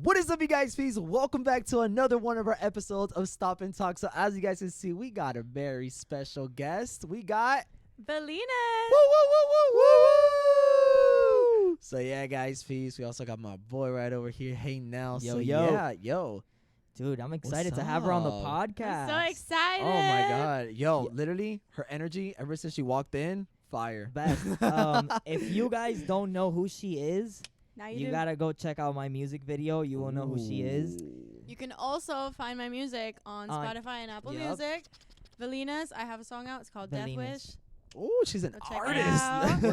What is up, you guys? Peace. Welcome back to another one of our episodes of Stop and Talk. So as you guys can see, we got a very special guest. We got Belina. woo, woo, woo, woo, woo, woo. So yeah, guys, peace. We also got my boy right over here, Heynelm. Yo, so yo. yeah, yo. Dude, I'm excited What's to have her on the up? podcast. I'm so excited. Oh my God, yo, Yeah. literally, her energy ever since she walked in, fire. Best. If you guys don't know who she is, Now you do. gotta go check out my music video. You will know who she is. You can also find my music on Spotify and Apple Yup. Music. Belina's. I have a song out. It's called Death Wish. Belina's. Oh, she's an Go check it artist.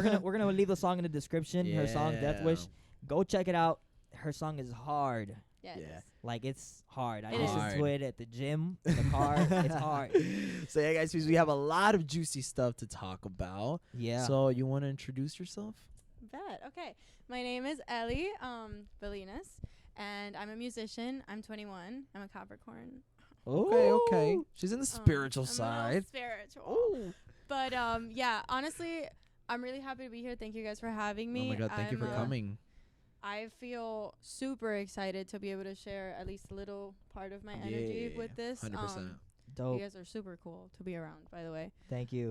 out. we're gonna leave the song in the description. Her song Death Yeah. Wish. Go check it out. Her song is hard. Yeah. it Yeah. is. Like it's hard. I It listen is. to it at the gym, in the car. It's hard. So yeah, guys, we have a lot of juicy stuff to talk about. Yeah. So you want to introduce yourself? Bet. Okay. My name is Ellie Belina's, and I'm a musician. I'm 21. I'm a Capricorn. Okay. She's in the I'm spiritual a little side. Spiritual. Oh. But yeah, honestly, I'm really happy to be here. Thank you guys for having me. Oh my God, thank you for Yeah. coming. I feel super excited to be able to share at least a little part of my energy Yeah, with this. 100%. You Dope. guys are super cool to be around, by the way. Thank you.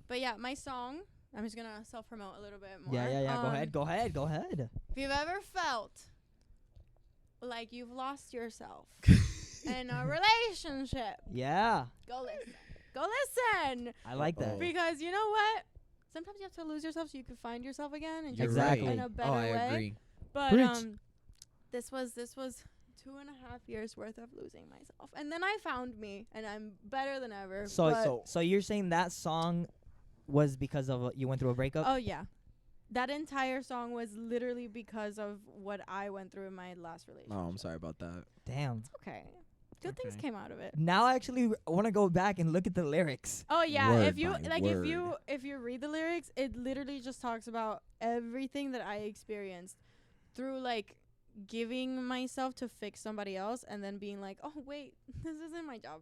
But yeah, my song, I'm just gonna self-promote a little bit more. Yeah. Go ahead. If you've ever felt like you've lost yourself in a relationship, Yeah. go listen. Go listen. I like that. Uh-oh. Because you know what? Sometimes you have to lose yourself so you can find yourself again and You're just Exactly. right. in a better Oh, I way. agree. But Preach. this was 2.5 years worth of losing myself, and then I found me, and I'm better than ever. but So you're saying that song was because of you went through a breakup? oh yeah, that entire song was literally because of what I went through in my last relationship. Oh, I'm sorry about that. Damn. Okay, good things Okay. came out of it. Now I actually want to go back and look at the lyrics. Oh yeah, Word if you by like, word. if you read the lyrics, it literally just talks about everything that I experienced through like giving myself to fix somebody else, and then being like, oh wait, this isn't my job.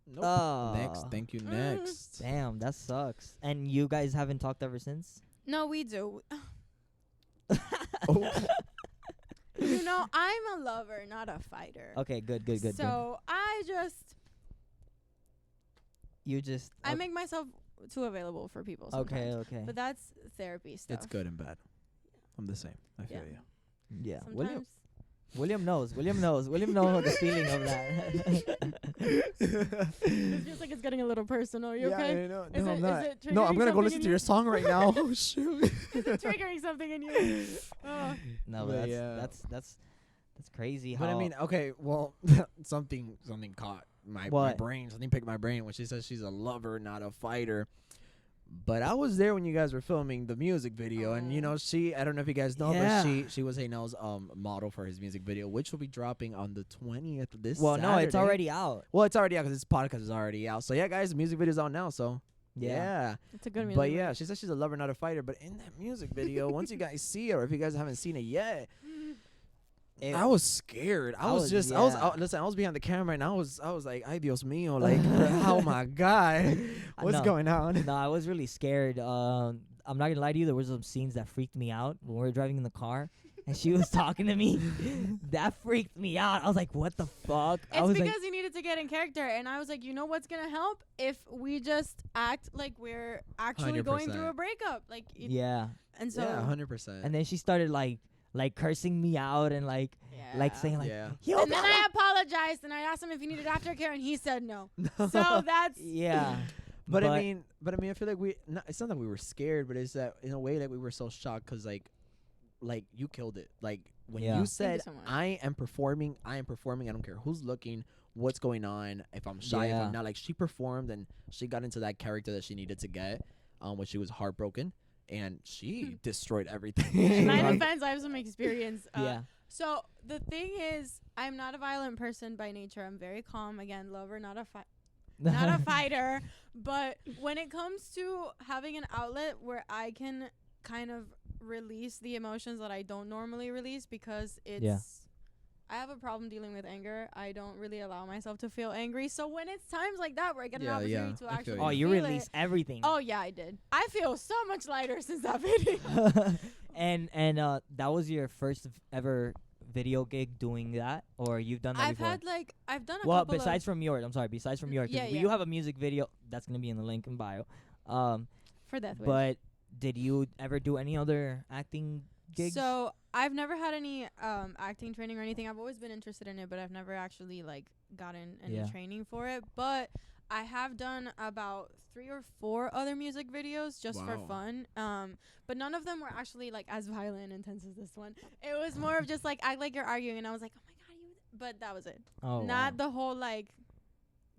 Nope. Oh. Next. Thank you. Next. Damn, that sucks. And you guys haven't talked ever since? No, we do. Oh. You know, I'm a lover, not a fighter. Okay, good. So I You just I make myself too available for people okay, sometimes. okay. But that's therapy stuff. It's good and bad. I'm the same. I feel Yeah. you. Yeah. Sometimes. William knows the feeling of that. It feels like it's getting a little personal. You okay? No, Is it- I'm not. is it No, I'm triggering gonna go something listen in to you? your song right now. Oh shoot. Is it triggering something in you? Oh. No, But but yeah. that's crazy. But how I mean, okay, well, something caught my What? brain. Something picked my brain when she says she's a lover, not a fighter. But I was there when you guys were filming the music video, and you know, I don't know if you guys know, Yeah. but she was Heynelm's model for his music video, which will be dropping on the 20th this well, no, it's Saturday. already out. Well, it's already out because this podcast is already out. So yeah, guys, the music video's out now. So yeah. It's a good music. But video. yeah, she says she's a lover, not a fighter. But in that music video, once you guys see it, or if you guys haven't seen it yet, I was scared. I was listen, I was behind the camera and I was like, ay Dios mío, like, oh my God, what's No. going on? No, I was really scared. I'm not gonna lie to you. There were some scenes that freaked me out when we were driving in the car, and she was talking to me. That freaked me out. I was like, "What the fuck?" I It's was because like, you needed to get in character, and I was like, you know what's gonna help if we just act like we're actually going through 100%. a breakup, like "Yeah." And so Yeah, 100%. And then she started like cursing me out and like saying like, Yeah. "You and then got I apologized, and I asked him if he needed aftercare, and he said no. So that's yeah." But I mean, I feel like it's not that we were scared, but it's that in a way that we were so shocked because like you killed it. Like when Yeah. you said, so much. I am performing. I don't care who's looking, what's going on, if I'm shy, if Yeah. I'm not. Like she performed and she got into that character that she needed to get, when she was heartbroken, and she destroyed everything. in my Like- defense. I have some experience. yeah. So the thing is, I'm not a violent person by nature. I'm very calm. Again, lover, not a not a fighter. But when it comes to having an outlet where I can kind of release the emotions that I don't normally release, because it's Yeah. I have a problem dealing with anger. I don't really allow myself to feel angry. So when it's times like that where I get an Yeah, opportunity yeah, to I feel actually you. Oh, you feel release it, everything. oh yeah, I did. I feel so much lighter since that video. and that was your first ever video gig doing that, or you've done that I've before? I've done a Well, couple besides from yours, I'm sorry, besides from yours, 'cause Yeah, you yeah. have a music video that's gonna be in the link in bio. for Death Wish. But did you ever do any other acting gigs? So I've never had any acting training or anything. I've always been interested in it, but I've never actually like gotten any Yeah. training for it. But I have done about 3 or 4 other music videos just for Wow. fun. But none of them were actually like as violent and intense as this one. It was more of just like act like you're arguing, and I was like, oh my god, you. But that was it. Oh, Not wow. the whole like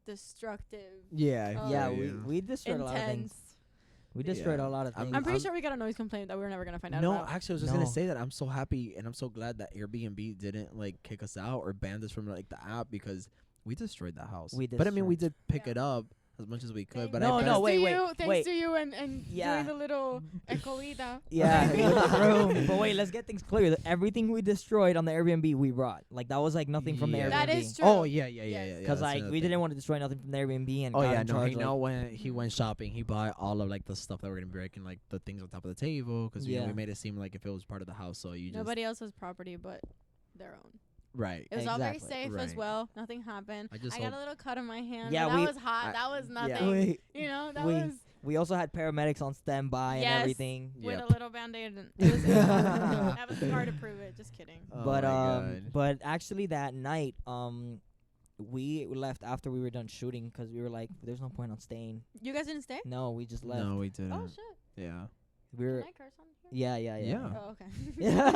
destructive, Yeah. Oh, Yeah, yeah. we destroyed a lot of things. intense. We destroyed Yeah. a lot of things. I'm pretty I'm- sure we got a noise complaint that we were never gonna find out No, about. actually, I was just No. gonna say that I'm so happy and I'm so glad that Airbnb didn't like kick us out or ban us from like the app because we destroyed the house. We But I mean, we did pick Yeah. it up as much as we could. But No, I no, pressed- wait, Thanks wait. to you and Yeah. doing the little escolita. Yeah, with the room. But wait, let's get things clear. Everything we destroyed on the Airbnb, we brought. Like that was like nothing from the Yeah. Airbnb. That is true. Oh yeah, yeah, yeah, Yes. yeah. Because that's like another we thing. didn't want to destroy nothing from the Airbnb and Oh got yeah, in no. charge, He like, know when he went shopping, he bought all of like the stuff that we're gonna be breaking, like the things on top of the table, because you know Yeah. we made it seem like if it was part of the house, so you just Nobody else's property but their own. right. It was all very Exactly. safe as Right. well. Nothing happened. I just I got hope- a little cut on my hand. Yeah, but that we- was hot. I- that was yeah. nothing. we, You know, that we- was we also had paramedics on standby and Yes. everything. with Yep. a little band-aid. And it was I have a scar to prove it. Just kidding. Oh but my God. but actually that night we left after we were done shooting because we were like, there's no point on staying. You guys didn't stay? No, we just left. No, we didn't. Oh shit. Yeah. We were Can I curse on here? yeah. Yeah. Oh, okay. Yeah.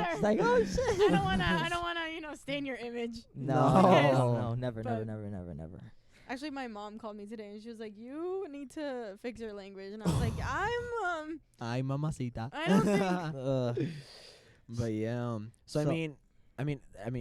It's It's like, oh shit. I don't wanna, stain your image. No, Because- no, never. Actually, my mom called me today and she was like, "You need to fix your language," and I was like, Ay, mamacita. I don't think. But yeah. So I So- mean,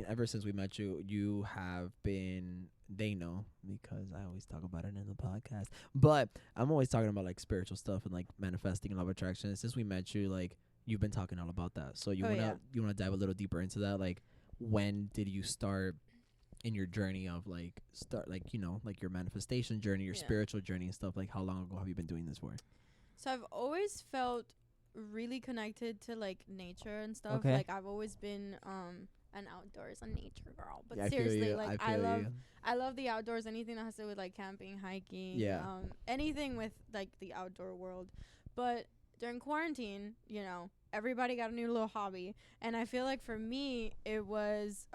ever since we met you, you have been. They know because I always talk about it in the podcast. But I'm always talking about like spiritual stuff and like manifesting and love attraction. And since we met you, like you've been talking all about that. So you Oh, wanna yeah. you wanna dive a little deeper into that? Like, when did you start in your journey of like like your manifestation journey, your Yeah. spiritual journey and stuff? Like, how long ago have you been doing this for? So I've always felt really connected to like nature and stuff. Okay. Like I've always been an outdoors and nature girl. But Yeah, I feel seriously, you. like I feel you. I love the outdoors. Anything that has to do with like camping, hiking, Yeah. anything with like the outdoor world. But during quarantine, everybody got a new little hobby, and I feel like for me it was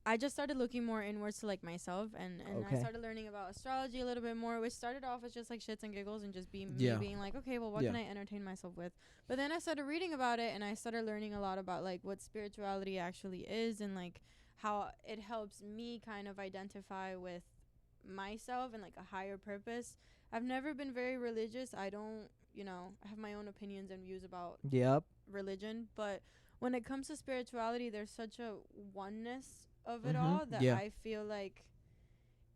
I just started looking more inwards to like myself, and Okay. I started learning about astrology a little bit more, which started off as just like shits and giggles and just me Yeah. being like, okay, well, what Yeah. can I entertain myself with? But then I started reading about it, and I started learning a lot about like what spirituality actually is, and like how it helps me kind of identify with myself and like a higher purpose. I've never been very religious. I don't, I have my own opinions and views about Yep. religion, but when it comes to spirituality, there's such a oneness of it Mhm. all that Yeah. I feel like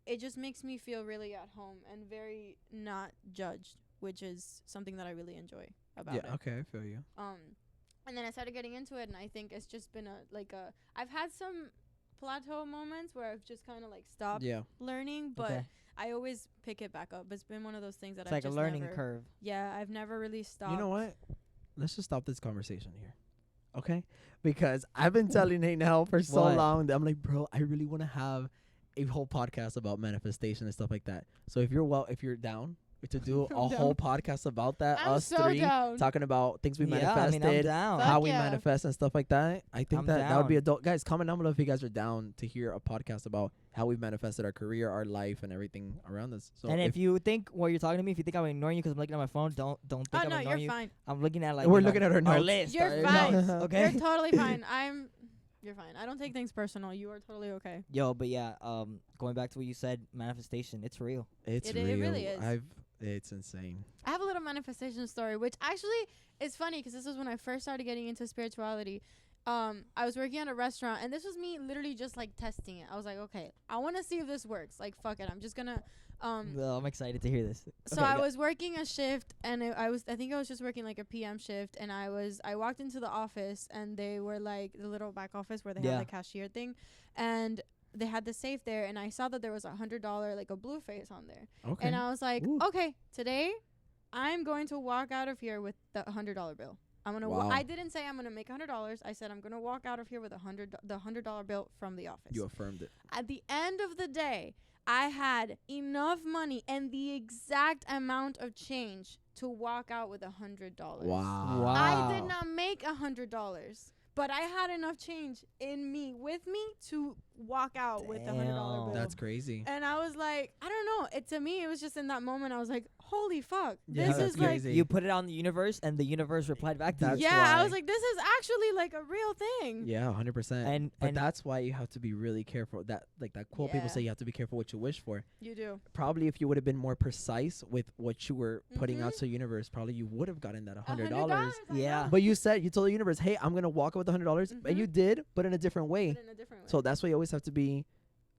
it just makes me feel really at home and very not judged, which is something that I really enjoy about Yeah. it. Okay, I feel you. And then I started getting into it, and I think it's just been I've had some plateau moments where I've just kind of like stopped Yeah. learning, but Okay. I always pick it back up. It's been one of those things that It's I've like a just learning never, curve. Yeah, I've never really stopped. You know what? Let's just stop this conversation here. Okay? Because I've been telling Heynelm for so What? long that I'm like, bro, I really want to have a whole podcast about manifestation and stuff like that. So if you're down to do a I'm whole down. podcast about that, I'm us so three down. talking about things we Yeah, I manifested, mean, I'm down. how Fuck we yeah. manifest and stuff like that. I think I'm that would be down. adult. Guys, comment down below if you guys are down to hear a podcast about how we've manifested our career, our life, and everything around us. So And if you think while you're talking to me, if you think I'm ignoring you because I'm looking at my phone, don't think Oh I'm no, ignoring you're you. fine. I'm looking at like we're you know, looking at our notes. list. You're our fine. notes, okay. You're totally fine. You're fine. I don't take things personal. You are totally okay. Yo, but yeah, going back to what you said, manifestation, it's real. It's It real. really is. It's insane. I have a little manifestation story, which actually is funny because this was when I first started getting into spirituality. I was working at a restaurant, and this was me literally just like testing it. I was like, okay, I want to see if this works. Like, fuck it, I'm just gonna. Well, I'm excited to hear this. So Okay, I go- was working a shift, and I think I was just working like a PM shift, and I walked into the office, and they were like the little back office where they Yeah. have the cashier thing, and they had the safe there, and I saw that there was $100 like a blue face on there, Okay. and I was like, Ooh. okay, today I'm going to walk out of here with the $100 bill. I'm gonna. Wow. I didn't say I'm gonna make $100. I said I'm gonna walk out of here with the $100 bill from the office. You affirmed it. At the end of the day, I had enough money and the exact amount of change to walk out with $100. Wow. I did not make $100, but I had enough change in me with me to walk out with the $100 bill. That's crazy. And I was like, I don't know. To me, it was just in that moment. I was like, holy fuck. Yeah, this that's is like, crazy. You put it on the universe, and the universe replied back to That's you. yeah, I why. was like, this is actually like a real thing. Yeah, 100%. But And that's why you have to be really careful. That quote people Yeah. say, you have to be careful what you wish for. You do. Probably if you would have been more precise with what you were putting out Mhm. to the universe, probably you would have gotten that $100. $100. I Yeah. know. But you told the universe, hey, I'm gonna walk out with $100, and you did, but in a different way. But in a different way. So that's why you always have to be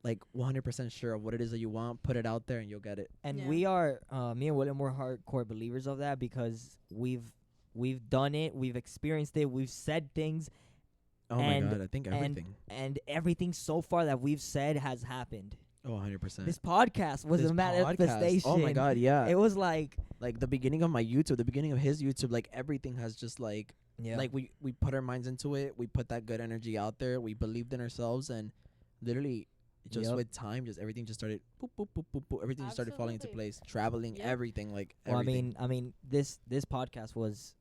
like 100% sure of what it is that you want. Put it out there, and you'll get it. And Yeah. we are, me and William, were hardcore believers of that because we've done it, we've experienced it, we've said things, Oh And- my god, I think everything. and everything so far that we've said has happened. Oh, 100%. This podcast was This a podcast. manifestation. Oh my god, yeah. It was like, Like the beginning of my YouTube, the beginning of his YouTube, like everything has just like like we put our minds into it. We put that good energy out there. We believed in ourselves, and literally just Yep. with time, just everything just started boop boop boop boop boop. Everything just started falling into Absolutely. place. Traveling, Yep. everything, like well, everything. I mean, this podcast was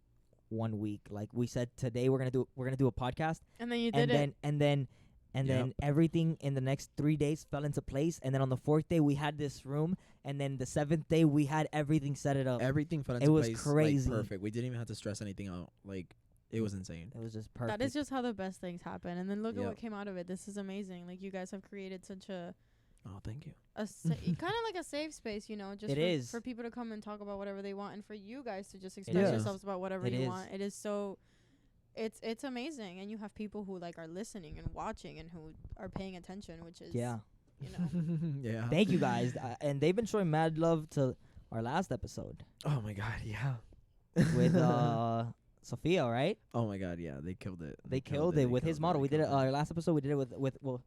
1 week. Like we said, today we're gonna do a podcast, And then you and did it. then Yep. then everything in the next 3 days fell into place. And then on the 4th day we had this room, and then the 7th day we had everything set it up. Everything fell It into was place. crazy. Like, perfect. We didn't even have to stress anything out. Like it was insane. It was just perfect. That is just how the best things happen. And then look at Yep. what came out of it. This is amazing. Like, you guys have created such a Oh, thank you. kind of like a safe space, you know, just It is. for people to come and talk about whatever they want, and for you guys to just is. express yourselves about whatever It you is. want. It is so, it's amazing, and you have people who like are listening and watching and who are paying attention, which is Yeah. you know. Yeah. Thank you guys, and they've been showing mad love to our last episode Oh my god, yeah. with Sophia, right? Oh my god, yeah. They killed it. They killed it with his model. We did it our last episode. We did it with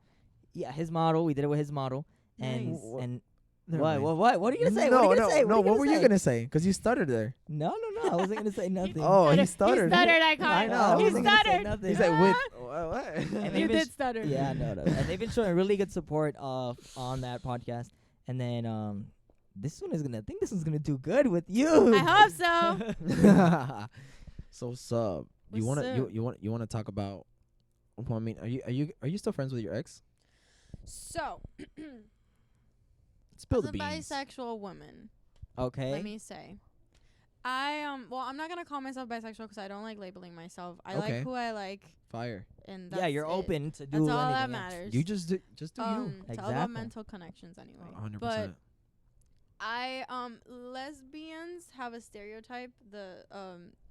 his model. We did it with his model. And Nice. and Never what mind. what are you gonna say? No, what are you no, gonna say? no. What were you say? gonna say? Because you stuttered there. No, I wasn't gonna say nothing. Oh, he He stuttered. I caught I it. know. I He wasn't gonna say stuttered. nothing. He's like, with what? And You they've been did stutter. Yeah, no. And they've been showing really good support on that podcast. And then this one is gonna. I think this one's gonna do good with you. I hope so. So sub, you What's wanna up? you wanna talk about? Well, I mean, are you still friends with your ex? So, Spill as the a beans. bisexual woman, Okay. let me say, well, I'm not gonna call myself bisexual because I don't like labeling myself. I Okay. like who I like, Fire. and that's Yeah, you're it. open to do That's all that anything else. matters. You just do you. It's all about Exactly. mental connections anyway. 100%. But lesbians have a stereotype. The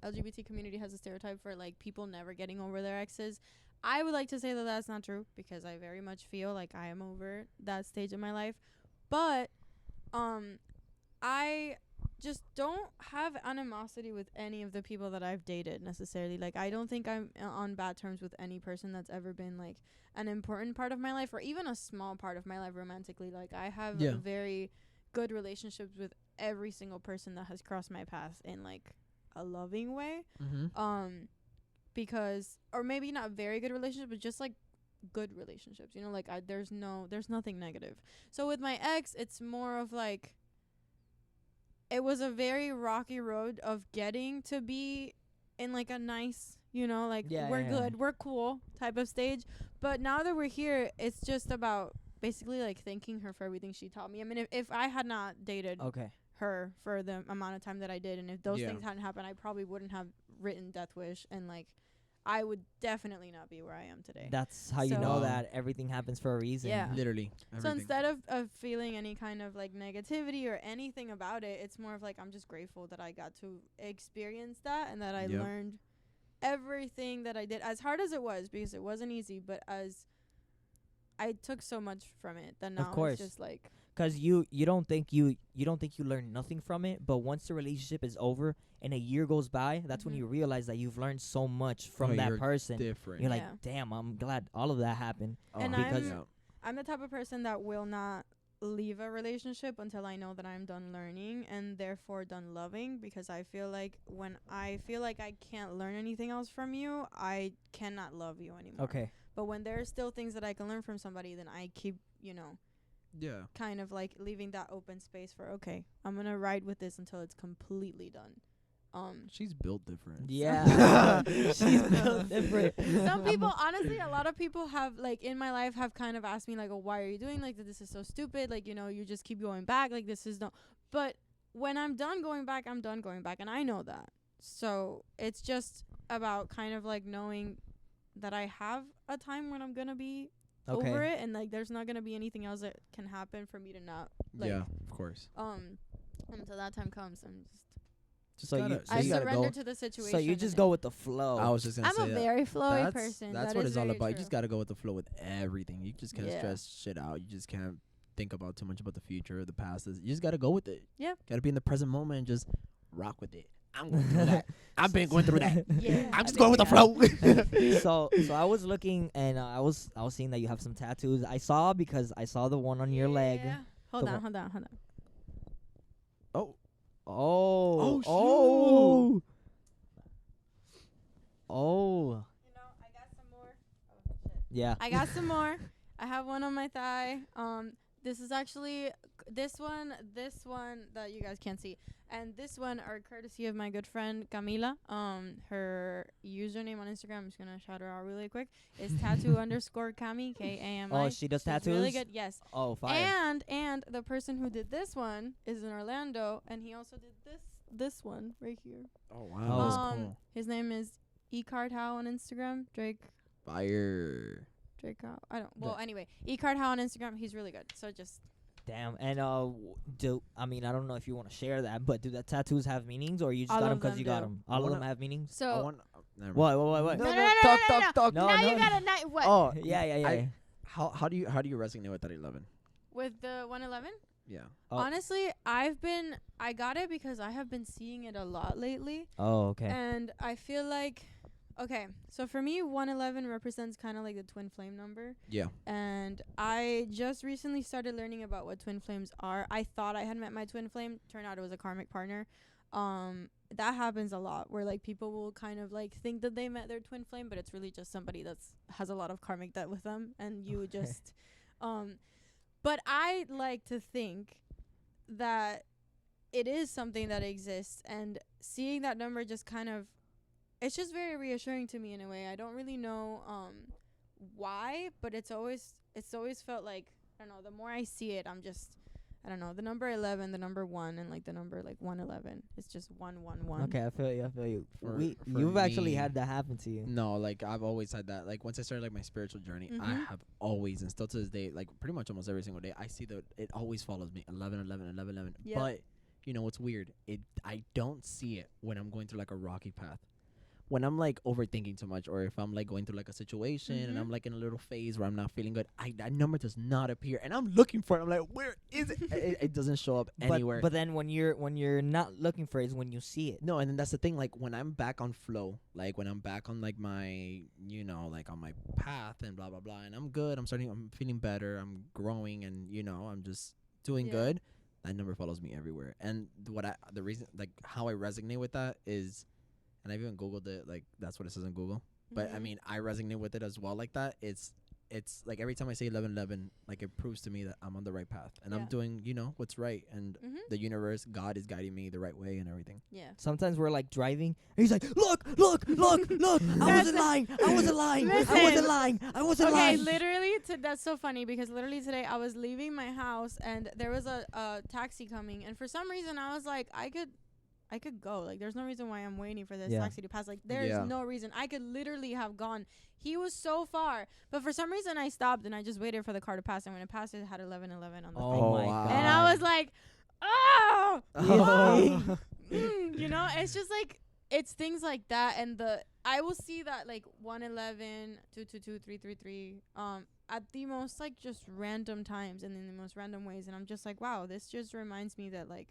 LGBT community has a stereotype for like people never getting over their exes. I would like to say that that's not true because I very much feel like I am over that stage of my life. But I just don't have animosity with any of the people that I've dated necessarily. Like, I don't think I'm on bad terms with any person that's ever been like an important part of my life or even a small part of my life romantically. Like, I have Yeah. very good relationships with every single person that has crossed my path in like a loving way. Mm-hmm. Because, or maybe not very good relationships, but just like good relationships, you know, like there's nothing negative. So with my ex, it's more of like, it was a very rocky road of getting to be in like a nice, you know, like we're good, we're cool type of stage. But now that we're here, it's just about basically like thanking her for everything she taught me. I mean, if I had not dated Okay. her for the amount of time that I did, and if those Yeah. things hadn't happened, I probably wouldn't have written Death Wish, and like I would definitely not be where I am today. That's how you So- know that everything happens for a reason. Yeah. Literally. So Everything. instead of feeling any kind of like negativity or anything about it, it's more of like I'm just grateful that I got to experience that and that I Yep. learned everything that I did, as hard as it was, because it wasn't easy, but as I took so much from it that now course. it's just like, Cause you don't think you learned nothing from it, but once the relationship is over and a year goes by, that's when Mhm. you realize that you've learned so much from Oh, that you're person. different. You're like, Yeah. damn, I'm glad all of that happened. And because- I'm the type of person that will not leave a relationship until I know that I'm done learning and therefore done loving, because I feel like when I feel like I can't learn anything else from you, I cannot love you anymore. Okay. But when there are still things that I can learn from somebody, then I keep, Yeah. kind of like leaving that open space for, okay, I'm going to ride with this until it's completely done. She's built different. Yeah. She's built different. Some people, honestly, a lot of people have, like, in my life have kind of asked me, like, oh, why are you doing like this? Is so stupid. Like, you just keep going back. Like, this is no. But when I'm done going back, I'm done going back. And I know that. So it's just about kind of like knowing that I have a time when I'm going to be over it. And, like, there's not going to be anything else that can happen for me to not, like. Yeah, of course. Until that time comes, I'm So I you gotta surrender go. to the situation. So you just go with the flow. I was just gonna say I'm a very flowy person. That's That what is it's all very about. You true. just gotta go with the flow with everything. You just can't Yeah. stress shit out. You just can't think about too much about the future or the past. You just gotta go with it. Yeah. Gotta be in the present moment and just rock with it. I'm going through that. I've been going through that. Yeah. I'm just going with the flow. So I was looking and I was seeing that you have some tattoos. I saw the one on your leg. Hold The on. Oh. Oh. shoot. Oh. I got some more. Oh, shit. Yeah. I got some more. I have one on my thigh. This is actually this one that you guys can't see, and this one are courtesy of my good friend Camila. Her username on Instagram, I'm just gonna shout her out really quick, is tattoo_Kami, Kami. Oh, she does tattoos? Really good, yes. Oh, fire. And the person who did this one is in Orlando, and he also did this one right here. Oh wow. Oh, that's cool. His name is eCardHow on Instagram. Drake How. I don't. Well, anyway, eCardHow on Instagram. He's really good. So just. Damn. And I don't know if you want to share that, but do the tattoos have meanings, or you just All got them of because you them got do. them? All of them have meanings. So. What? No. Talk. No, now no. you gotta what? Oh, Yeah. how do you resonate with that 11? With the 111. Yeah. Oh. Honestly, I got it because I have been seeing it a lot lately. Oh, okay. And I feel like, okay, so for me, 111 represents kind of like the twin flame number. Yeah. And I just recently started learning about what twin flames are. I thought I had met my twin flame. Turned out it was a karmic partner. That happens a lot where like people will kind of like think that they met their twin flame, but it's really just somebody that's has a lot of karmic debt with them, and you just but I like to think that it is something that exists, and seeing that number just kind of, it's just very reassuring to me in a way. I don't really know why, but it's always felt like, I don't know, the more I see it, I'm just, I don't know, the number 11, the number 1, and like the number like 111. It's just 111. Okay, I feel you. For You've actually me, had that happen to you. No, like I've always had that. Like once I started like my spiritual journey, I Mhm. have always, and still to this day, like pretty much almost every single day, I see that it always follows me. 11, 11, 11, 11. Yep. But you know what's weird? I don't see it when I'm going through like a rocky path. When I'm like overthinking too much, or if I'm like going through like a situation and I'm like in a little phase where I'm not feeling good, that number does not appear, and I'm looking for it. I'm like, where is it? It doesn't show up anywhere. But then when you're not looking for it is when you see it. No, and then that's the thing. Like when I'm back on flow, like when I'm back on like my, like on my path and blah blah blah, and I'm good. I'm feeling better. I'm growing, and I'm just doing good. That number follows me everywhere. And the reason, like how I resonate with that is, and I've even Googled it. Like that's what it says on Google. But I mean, I resonate with it as well. Like that. It's like every time I say 1111, like it proves to me that I'm on the right path and I'm doing, what's right, and the universe, God is guiding me the right way and everything. Yeah. Sometimes we're like driving, and he's like, look. I wasn't lying. Okay, literally, that's so funny because literally today I was leaving my house and there was a taxi coming, and for some reason I was like, I could go. Like, there's no reason why I'm waiting for this taxi to pass. Like, there's no reason. I could literally have gone. He was so far. But for some reason, I stopped and I just waited for the car to pass. And when it passed, it had 1111 on the thing. Oh, my God. And I was like, oh! It's just like, it's things like that. And I will see that, like, 111, 222, 333, at the most, like, just random times and in the most random ways. And I'm just like, wow, this just reminds me that, like,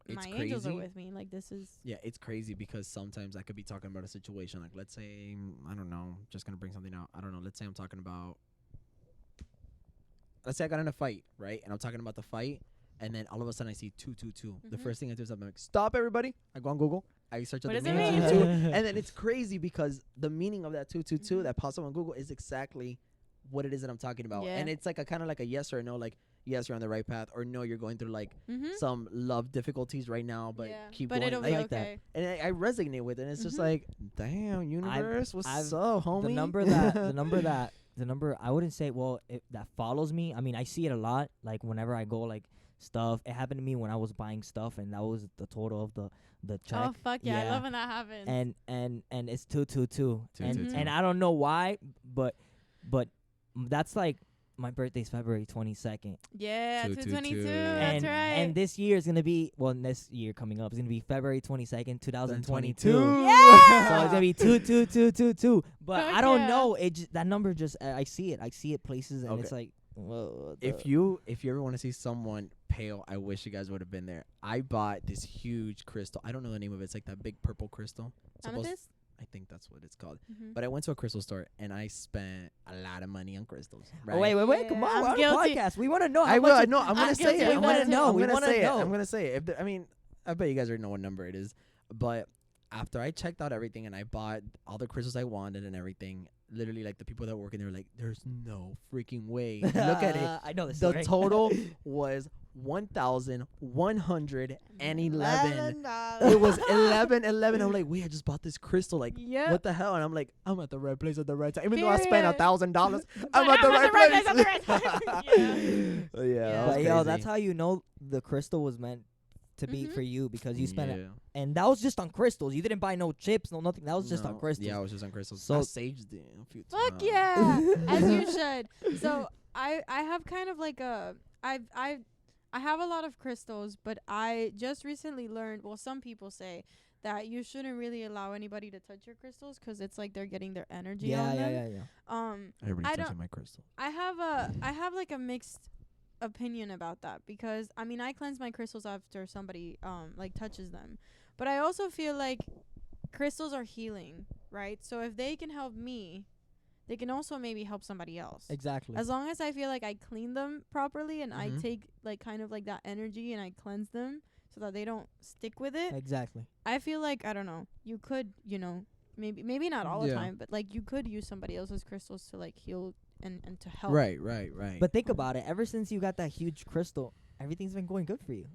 It's my crazy. angels are with me. Like, this is. Yeah, it's crazy because sometimes I could be talking about a situation. Like, let's say, I don't know, just going to bring something out. I don't know. Let's say I'm talking about, let's say I got in a fight, right? And I'm talking about the fight, and then all of a sudden I see 222. The first thing I do is I'm like, stop, everybody. I go on Google. I search up What the does it meaning of mean? 222. And then it's crazy because the meaning of that 222 that pops up on Google is exactly what it is that I'm talking about. Yeah. And it's like a kind of like a yes or a no, like, yes, you're on the right path, or no, you're going through like some love difficulties right now, but keep but going. it'll Like, be like okay. and I resonate with it. And it's just like, damn, universe, what's up, homie? The number I wouldn't say that follows me. I mean, I see it a lot. Like whenever I go like stuff, it happened to me when I was buying stuff, and that was the total of the check. Oh fuck yeah, I love when that happens. And it's 222. And I don't know why, but that's like my birthday's February 22nd. Yeah, 222. And That's right. and this year is gonna be this year coming up is gonna be February 22nd, 2022. Yeah. So it's gonna be 22222. But Fuck I don't yeah. know. That number just I see it places, and it's like, whoa. If you ever want to see someone pale, I wish you guys would have been there. I bought this huge crystal. I don't know the name of it. It's like that big purple crystal. Amethyst? I think that's what it's called. But I went to a crystal store and I spent a lot of money on crystals. Right? Oh, wait, come on. I'm We're on guilty. a podcast. We want to know how I much. will. No, I'm gonna say guilty. it. We I'm wanna gonna know. We I'm gonna wanna say it. know. I'm gonna say it. I mean, I bet you guys already know what number it is. But after I checked out everything and I bought all the crystals I wanted and everything, literally like the people that work in there were like, there's no freaking way. Look at it. I know this. The total was $1,111. It was 11. I'm like, wait, I just bought this crystal. Like, Yep. what the hell? And I'm like, I'm at the right place at the right time. Even though I spent Period. $1,000, But I'm at the right place. at the right time. Yeah. Yeah. But yo, that's how you know the crystal was meant to be for you, because you spent it. And that was just on crystals. You didn't buy no chips, no nothing. That was just on crystals. Yeah, I was just on crystals. So I saged it a few Fuck times. yeah, as you should. So I have kind of like I have a lot of crystals, but I just recently learned. Well, some people say that you shouldn't really allow anybody to touch your crystals because it's like they're getting their energy on them. Yeah. Everybody's I touching my crystal. I have like a mixed opinion about that, because I mean I cleanse my crystals after somebody like touches them, but I also feel like crystals are healing, right? So if they can help me, they can also maybe help somebody else. Exactly. As long as I feel like I clean them properly and I take like kind of like that energy and I cleanse them so that they don't stick with it. Exactly. I feel like, I don't know, you could, maybe not all the time, but like you could use somebody else's crystals to like heal and to help. Right. But think about it. Ever since you got that huge crystal, everything's been going good for you.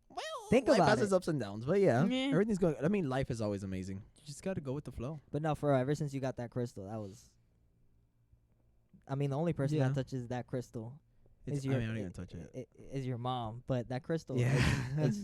Well, Think life about has it. its ups and downs, but yeah, Yeah. everything's going. I mean, life is always amazing. You just got to go with the flow. But no, for real, ever since you got that crystal, that was. I mean, the only person Yeah. that touches that crystal is I your. mean, I don't even touch it. Is your mom, but that crystal. Yeah. It's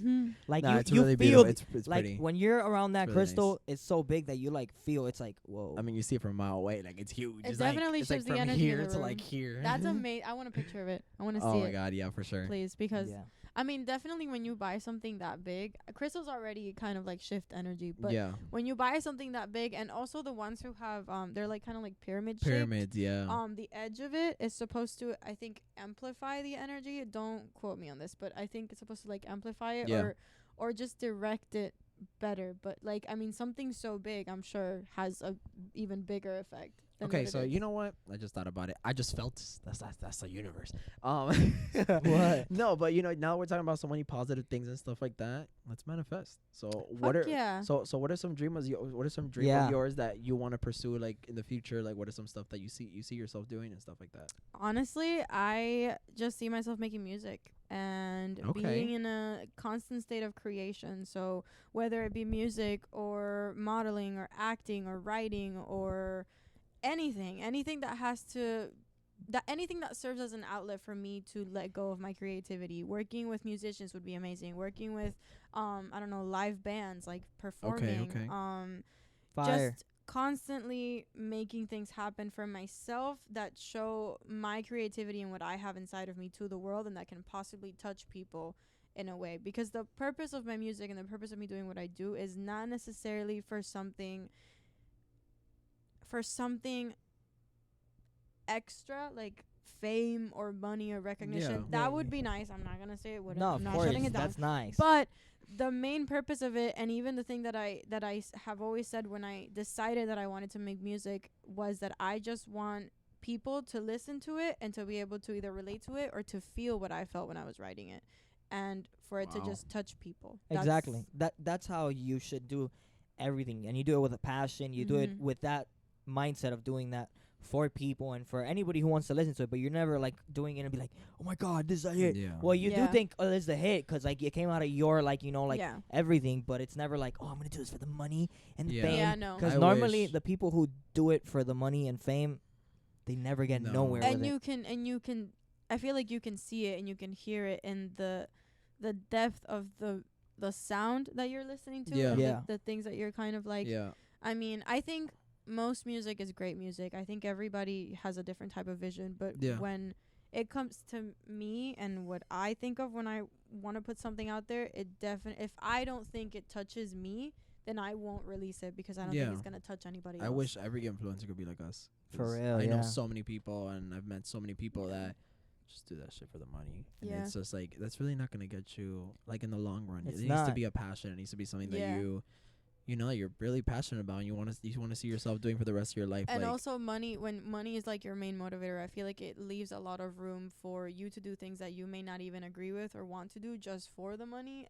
like Nah, you, it's you really feel beautiful. It's like pretty. when you're around that really crystal, nice. it's so big that you like feel. It's like whoa. I mean, you see it from a mile away. Like, it's huge. It It's definitely like, it's like shifts the from energy in here the to like room. here. That's amazing. I want a picture of it. I want to Oh see my it, god, yeah, for sure. please, because yeah. I mean, definitely when you buy something that big, crystals already kind of like shift energy, but Yeah, when you buy something that big, and also the ones who have they're like kind of like pyramid pyramids. Yeah. shaped, the edge of it is supposed to, I think, amplify the energy. Don't quote me on this, but I think it's supposed to like amplify it, Yeah. or just direct it better. But like, I mean, something so big, I'm sure, has a even bigger effect than Okay, what it so is. you know what? I just thought about it. I just felt that's the universe. What? No, but now we're talking about so many positive things and stuff like that. Let's manifest. So what Fuck are yeah. so what are some dreams of Yeah. yours that you want to pursue like in the future? Like what are some stuff that you see yourself doing and stuff like that? Honestly, I just see myself making music and Okay. being in a constant state of creation. So whether it be music or modeling or acting or writing or anything that serves as an outlet for me to let go of my creativity. Working with musicians would be amazing. Working with I don't know, live bands, like performing. okay. Fire. Just constantly making things happen for myself that show my creativity and what I have inside of me to the world, and that can possibly touch people in a way. Because the purpose of my music and the purpose of me doing what I do is not necessarily for something extra, like fame or money or recognition. Yeah. That Yeah, would yeah. be nice. I'm not gonna say it wouldn't. No, I'm of not course. shutting it down. That's nice. But the main purpose of it, and even the thing that I have always said when I decided that I wanted to make music, was that I just want people to listen to it and to be able to either relate to it or to feel what I felt when I was writing it, and for it to just touch people. Exactly. That's how you should do everything, and you do it with a passion. You do it with that mindset of doing that for people and for anybody who wants to listen to it. But you're never like doing it and be like, oh my god, this is a hit. Well, you do think, oh, this is a hit because like it came out of your like everything, but it's never like, oh, I'm gonna do this for the money and the fame. Yeah, no. Because normally the people who do it for the money and fame, they never get nowhere and with you it. you can I feel like you can see it and you can hear it in the depth of the sound that you're listening to, and the things that you're kind of like. I mean, I think most music is great music. I think everybody has a different type of vision, but when it comes to me and what I think of when I want to put something out there, it definitely, if I don't think it touches me, then I won't release it because I don't think it's going to touch anybody else. I wish every influencer could be like us. For real, I know so many people, and I've met so many people that just do that shit for the money. And it's just like, that's really not going to get you, like, in the long run. It needs to be a passion. It needs to be something that you know, you're really passionate about and you want to see yourself doing for the rest of your life. And also money, when money is like your main motivator, I feel like it leaves a lot of room for you to do things that you may not even agree with or want to do just for the money,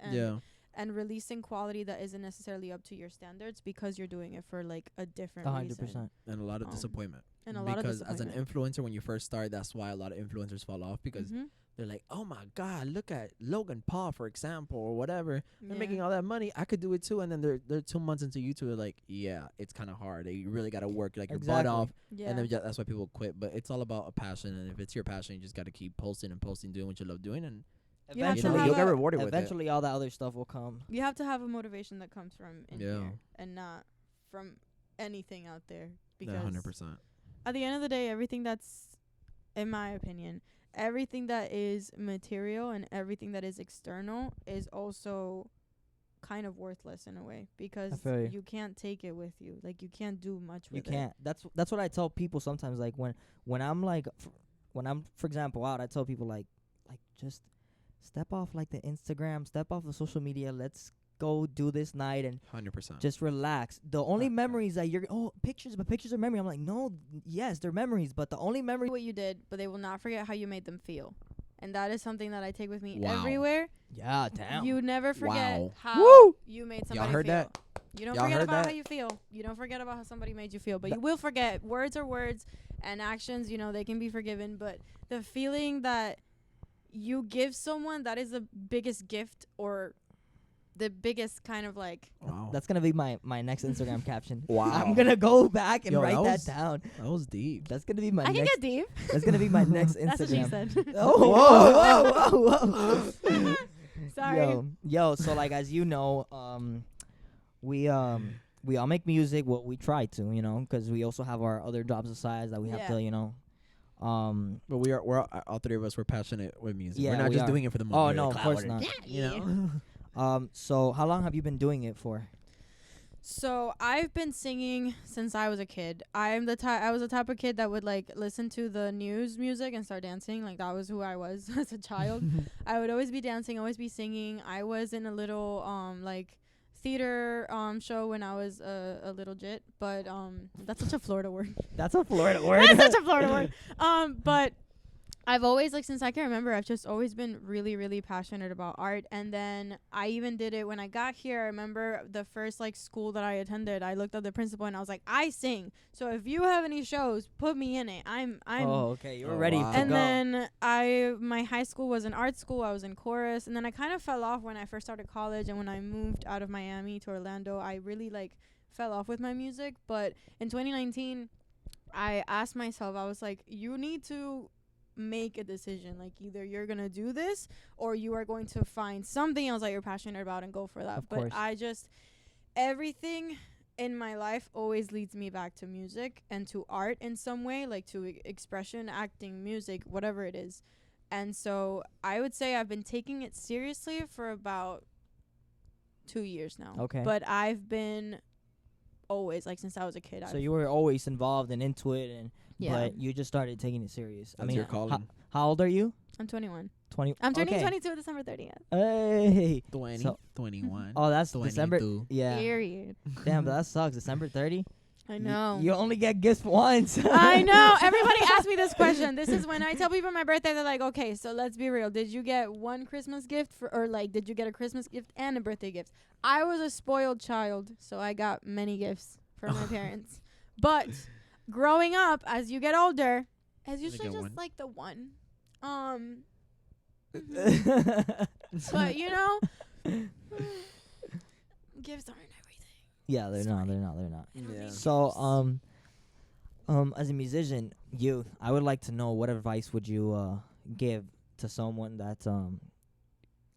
and releasing quality that isn't necessarily up to your standards because you're doing it for like a different 100%. Reason. And a lot of disappointment. Because as an influencer, when you first start, that's why a lot of influencers fall off, because they're like, oh my god, look at Logan Paul, for example, or whatever. They're making all that money. I could do it too. And then they're 2 months into YouTube. They're like, yeah, it's kind of hard. You really got to work like your butt off. And then that's why people quit. But it's all about a passion. And if it's your passion, you just got to keep posting, doing what you love doing. And eventually you'll get rewarded with it. Eventually all that other stuff will come. You have to have a motivation that comes from in here and not from anything out there. Because 100%. At the end of the day, everything that's, in my opinion, everything that is material and everything that is external is also kind of worthless in a way, because you can't take it with you. Like, you can't do much with it. You can't. That's what I tell people sometimes. Like, when I'm like, when I'm, for example, out, I tell people like just step off like the Instagram, step off the social media. Let's go do this night and 100% just relax. The only memories that pictures are memory. I'm like, no, yes, they're memories, but the only memory what you did, but they will not forget how you made them feel. And that is something that I take with me everywhere. Yeah, damn. You never forget how you made somebody Y'all heard feel. That? You don't forget about how you feel. You don't forget about how somebody made you feel, but you will forget. Words are words, and actions, they can be forgiven, but the feeling that you give someone, that is the biggest gift, or the biggest kind of like. Wow. That's gonna be my next Instagram caption. Wow. I'm gonna go back and write that down. That was deep. That's gonna be my. I can get deep. That's gonna be my next Instagram. That's what she said. Whoa. Sorry. Yo. So like, as you know, we all make music. Well, we try to, because we also have our other jobs aside that we have to, but we're all three of us. We're passionate with music. We're not just doing it for the money. Oh no, of course not. So how long have you been doing it for? So I've been singing since I was a kid. I was the type of kid that would like listen to the news music and start dancing. Like, that was who I was as a child. I would always be dancing, always be singing. I was in a little like theater show when I was a little jit, but that's such a Florida word. That's a Florida word. That's such a Florida word. But I've always, like, since I can remember, I've just always been really, really passionate about art. And then I even did it when I got here. I remember the first, like, school that I attended, I looked at the principal and I was like, I sing. So if you have any shows, put me in it. I'm Oh, okay. You were ready to go. And then my high school was an art school. I was in chorus. And then I kind of fell off when I first started college. And when I moved out of Miami to Orlando, I really, like, fell off with my music. But in 2019, I asked myself, I was like, you need to make a decision. Like, either you're gonna do this or you are going to find something else that you're passionate about and go for that. But everything in my life always leads me back to music and to art in some way, like to expression, acting, music, whatever it is. And so I would say I've been taking it seriously for about 2 years now. Okay. But I've been always, like, since I was a kid. So you were always involved and into it, but you just started taking it serious. That's your calling. How old are you? I'm 21. 20. I'm turning 22 December 30th. Hey. 20. 21. Oh, that's 22. December. Yeah. Period. Damn, but that sucks. December 30. I know. You only get gifts once. I know. Everybody asks me this question. This is when I tell people my birthday, they're like, okay, so let's be real. Did you get one Christmas gift or like, did you get a Christmas gift and a birthday gift? I was a spoiled child, so I got many gifts from my parents. But growing up, as you get older, it's usually just like the one. But you know, gifts aren't everything. Yeah, they're not. Yeah. So, as a musician, I would like to know what advice would you give to someone that's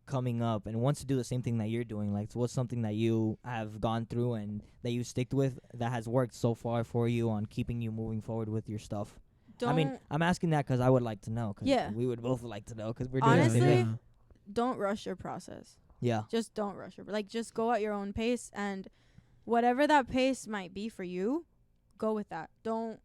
coming up and wants to do the same thing that you're doing? Like, what's something that you have gone through and that you stick with that has worked so far for you on keeping you moving forward with your stuff? I mean, I'm asking that because I would like to know. Cause we would both like to know because we're doing honestly, it. Yeah. don't rush your process. Yeah. Just don't rush your just go at your own pace, and whatever that pace might be for you, go with that. Don't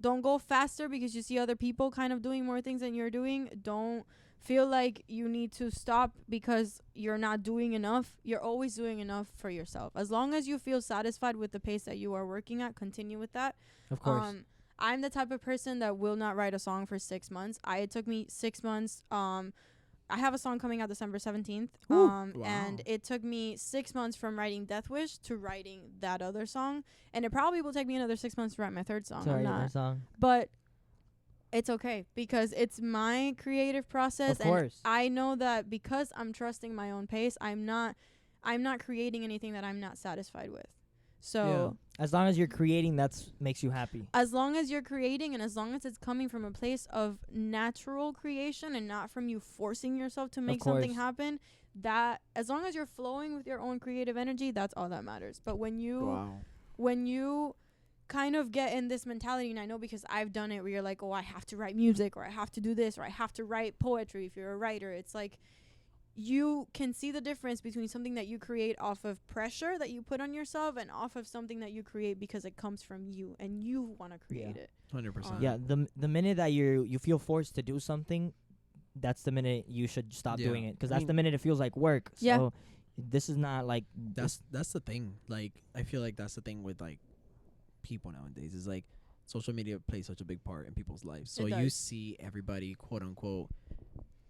go faster because you see other people kind of doing more things than you're doing. Don't feel like you need to stop because you're not doing enough. You're always doing enough for yourself. As long as you feel satisfied with the pace that you are working at, continue with that. Of course. I'm the type of person that will not write a song for 6 months. It took me 6 months. I have a song coming out December 17th. Wow. And it took me 6 months from writing Death Wish to writing that other song. And it probably will take me another 6 months to write my third song. But it's okay because it's my creative process. Of course. And I know that because I'm trusting my own pace, I'm not creating anything that I'm not satisfied with. So as long as you're creating, that makes you happy. As long as you're creating and as long as it's coming from a place of natural creation and not from you forcing yourself to make something happen, that as long as you're flowing with your own creative energy, that's all that matters. But when you kind of get in this mentality, and I know because I've done it, where you're like, oh, I have to write music, or I have to do this, or I have to write poetry if you're a writer. It's like you can see the difference between something that you create off of pressure that you put on yourself and off of something that you create because it comes from you and you want to create it. 100%. Yeah, the minute that you feel forced to do something, that's the minute you should stop doing it, because that's the minute it feels like work. So this is not like that's the thing. Like, I feel like that's the thing with like people nowadays is like social media plays such a big part in people's lives. So you see everybody, quote unquote,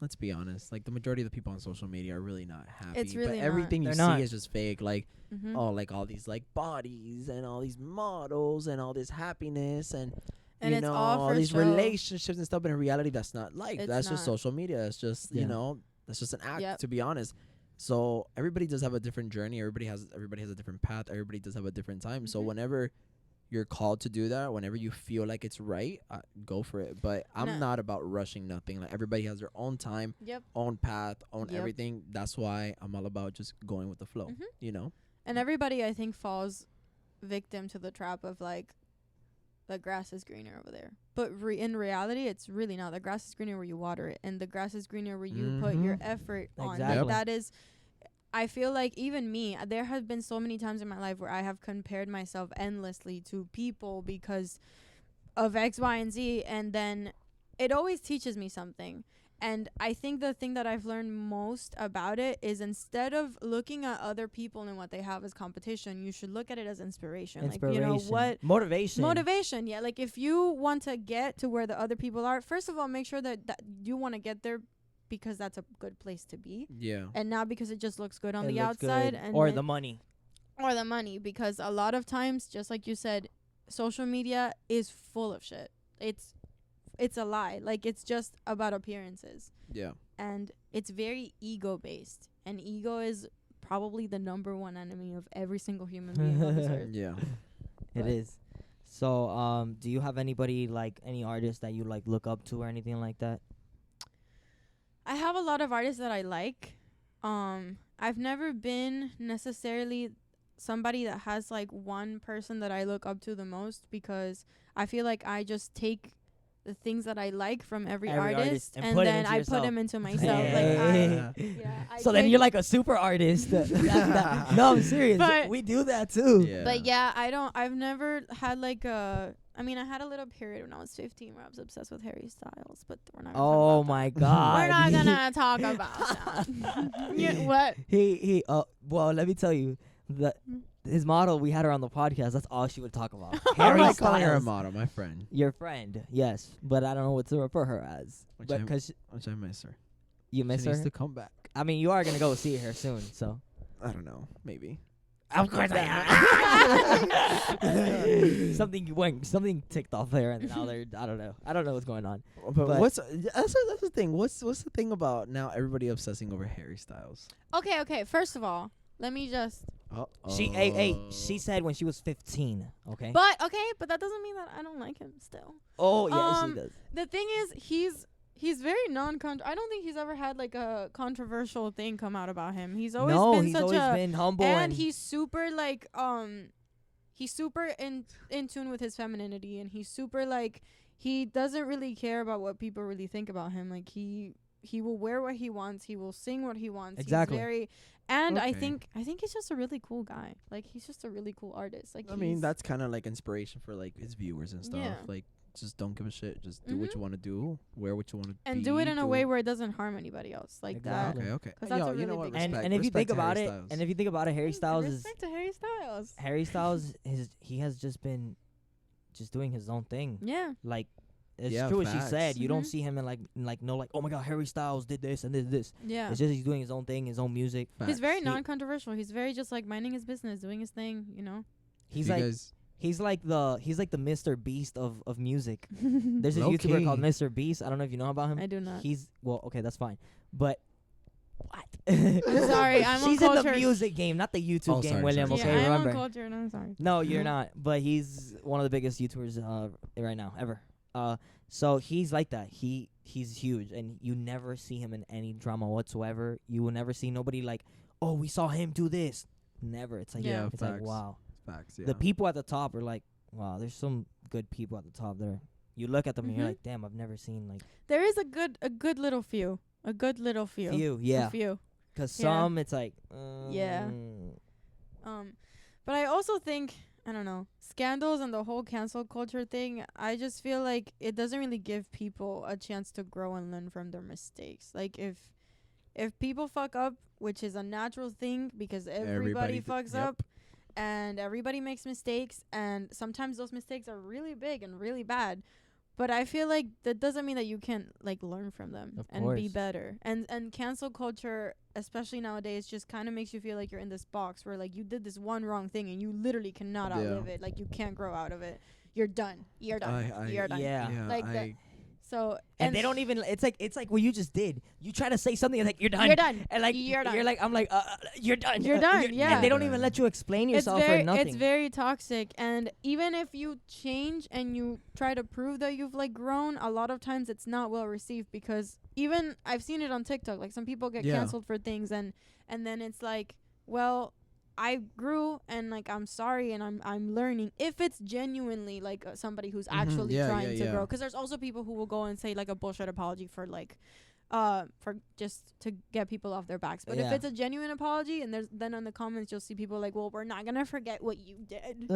let's be honest, like the majority of the people on social media are really not happy. It's really but everything you not. see is just fake. Like, like all these like bodies and all these models and all this happiness and you it's know all for these show. Relationships and stuff. But in reality, that's not life. That's not. just social media. It's just you know, that's just an act. To be honest. So everybody does have a different journey. Everybody has a different path. Everybody does have a different time. So whenever you're called to do that, whenever you feel like it's right, go for it. But I'm not about rushing nothing. Like, everybody has their own time, own path, own everything. That's why I'm all about just going with the flow, you know? And everybody, I think, falls victim to the trap of, like, the grass is greener over there. But in reality, it's really not. The grass is greener where you water it. And the grass is greener where you put your effort on. Like, that is... I feel like even me, there have been so many times in my life where I have compared myself endlessly to people because of X, Y, and Z. And then it always teaches me something. And I think the thing that I've learned most about it is instead of looking at other people and what they have as competition, you should look at it as inspiration. Like, you know, what? Motivation, yeah. Like, if you want to get to where the other people are, first of all, make sure that you want to get there because that's a good place to be. Yeah. And not because it just looks good on the outside. And or the money. Or the money. Because a lot of times, just like you said, social media is full of shit. It's a lie. Like, it's just about appearances. Yeah. And it's very ego-based. And ego is probably the number one enemy of every single human being on this earth. Yeah. It is. So, do you have anybody, like, any artist that you, like, look up to or anything like that? I have a lot of artists that I like. I've never been necessarily somebody that has like one person that I look up to the most, because I feel like I just take the things that I like from every artist and then I put them into myself. So then you're like a super artist. No, I'm serious. But we do that too. Yeah. But yeah, I've never had like I had a little period when I was 15 where I was obsessed with Harry Styles, but we're not gonna talk about my God. We're not gonna talk about that. What? Well, let me tell you, his model, we had her on the podcast. That's all she would talk about. I Harry like calling her a Styles. model, my friend. Your friend, yes, but I don't know what to refer her as. Which But because I miss her. you miss She her. needs to come back. I mean, you are gonna go see her soon, so. I don't know. Maybe. Of course I am. Something ticked off there, and now they're. I don't know what's going on. But But- what's that's the thing. What's the thing about now everybody obsessing over Harry Styles? Okay. First of all, let me just. She said when she was 15. Okay. But that doesn't mean that I don't like him still. Oh yeah, she does. The thing is, he's very I don't think he's ever had like a controversial thing come out about him. He's always been he's such always a been humble and he's super like he's super in tune with his femininity, and he's super like he doesn't really care about what people really think about him. Like he will wear what he wants, he will sing what he wants. Exactly. He's very and I Okay. think he's just a really cool guy. Like he's just a really cool artist. Like I mean, that's kind of like inspiration for like his viewers and stuff. Yeah. Like, just don't give a shit. Just do what you want to do. Wear what you want to. and do it in a way where it doesn't harm anybody else. Like Exactly. that. Okay. 'Cause that's a you really know what? big and Respect. and if you Respect think to about Harry it, Styles. and if you think about it, Harry Styles is Respect to Harry Styles. Harry Styles. He has just been just doing his own thing. Yeah. Like it's Yeah, true what she facts. said. You don't Mhm. see him in like oh my god, Harry Styles did this and this. Yeah. It's just he's doing his own thing, his own music. He's very He- non-controversial. He's very just like minding his business, doing his thing, you know. He's You like guys- he's like the Mr. Beast of music. There's this YouTuber Low-key. called Mr. Beast. I don't know if you know about him. I do not. He's okay, that's fine. But what? I'm sorry, I'm She's in the uncultured. music game, not the YouTube Oh, game, sorry, William. sorry. Okay, yeah, I'm remember. uncultured. I'm sorry. No, you're not. But he's one of the biggest YouTubers right now ever. So he's like that. He's huge, and you never see him in any drama whatsoever. You will never see nobody like, oh, we saw him do this. Never. It's like Yeah, it's like facts. wow. Facts. Yeah. The people at the top are like, wow. There's some good people at the top there. You look at them and you're Mhm. like, damn, I've never seen like There is a good little few. A good little few. few. A Yeah, few. because Yeah. some it's like, Yeah. But I also think I don't know, scandals and the whole cancel culture thing, I just feel like it doesn't really give people a chance to grow and learn from their mistakes. Like if people fuck up, which is a natural thing because everybody fucks up and everybody makes mistakes, and sometimes those mistakes are really big and really bad. But I feel like that doesn't mean that you can't like learn from them Of and be course. better. And cancel culture, especially nowadays, just kind of makes you feel like you're in this box where like you did this one wrong thing and you literally cannot Yeah. outlive it. Like you can't grow out of it. You're done. You're done. You're done. Yeah. Like that. So And they don't even. It's like what you just did. You try to say something and like you're done. You're done. And like You're done. You're like I'm like you're done. You're done, yeah. And they don't even let you explain yourself or nothing. It's very toxic, and even if you change and you try to prove that you've like grown, a lot of times it's not well received, because even I've seen it on TikTok, like some people get Yeah. canceled for things, and then it's like, well, I grew and like I'm sorry and I'm learning. If it's genuinely like somebody who's actually Yeah, trying yeah, to yeah. grow, because there's also people who will go and say like a bullshit apology for like for just to get people off their backs. But if Yeah. it's a genuine apology, and then in the comments you'll see people like, well, we're not gonna forget what you did.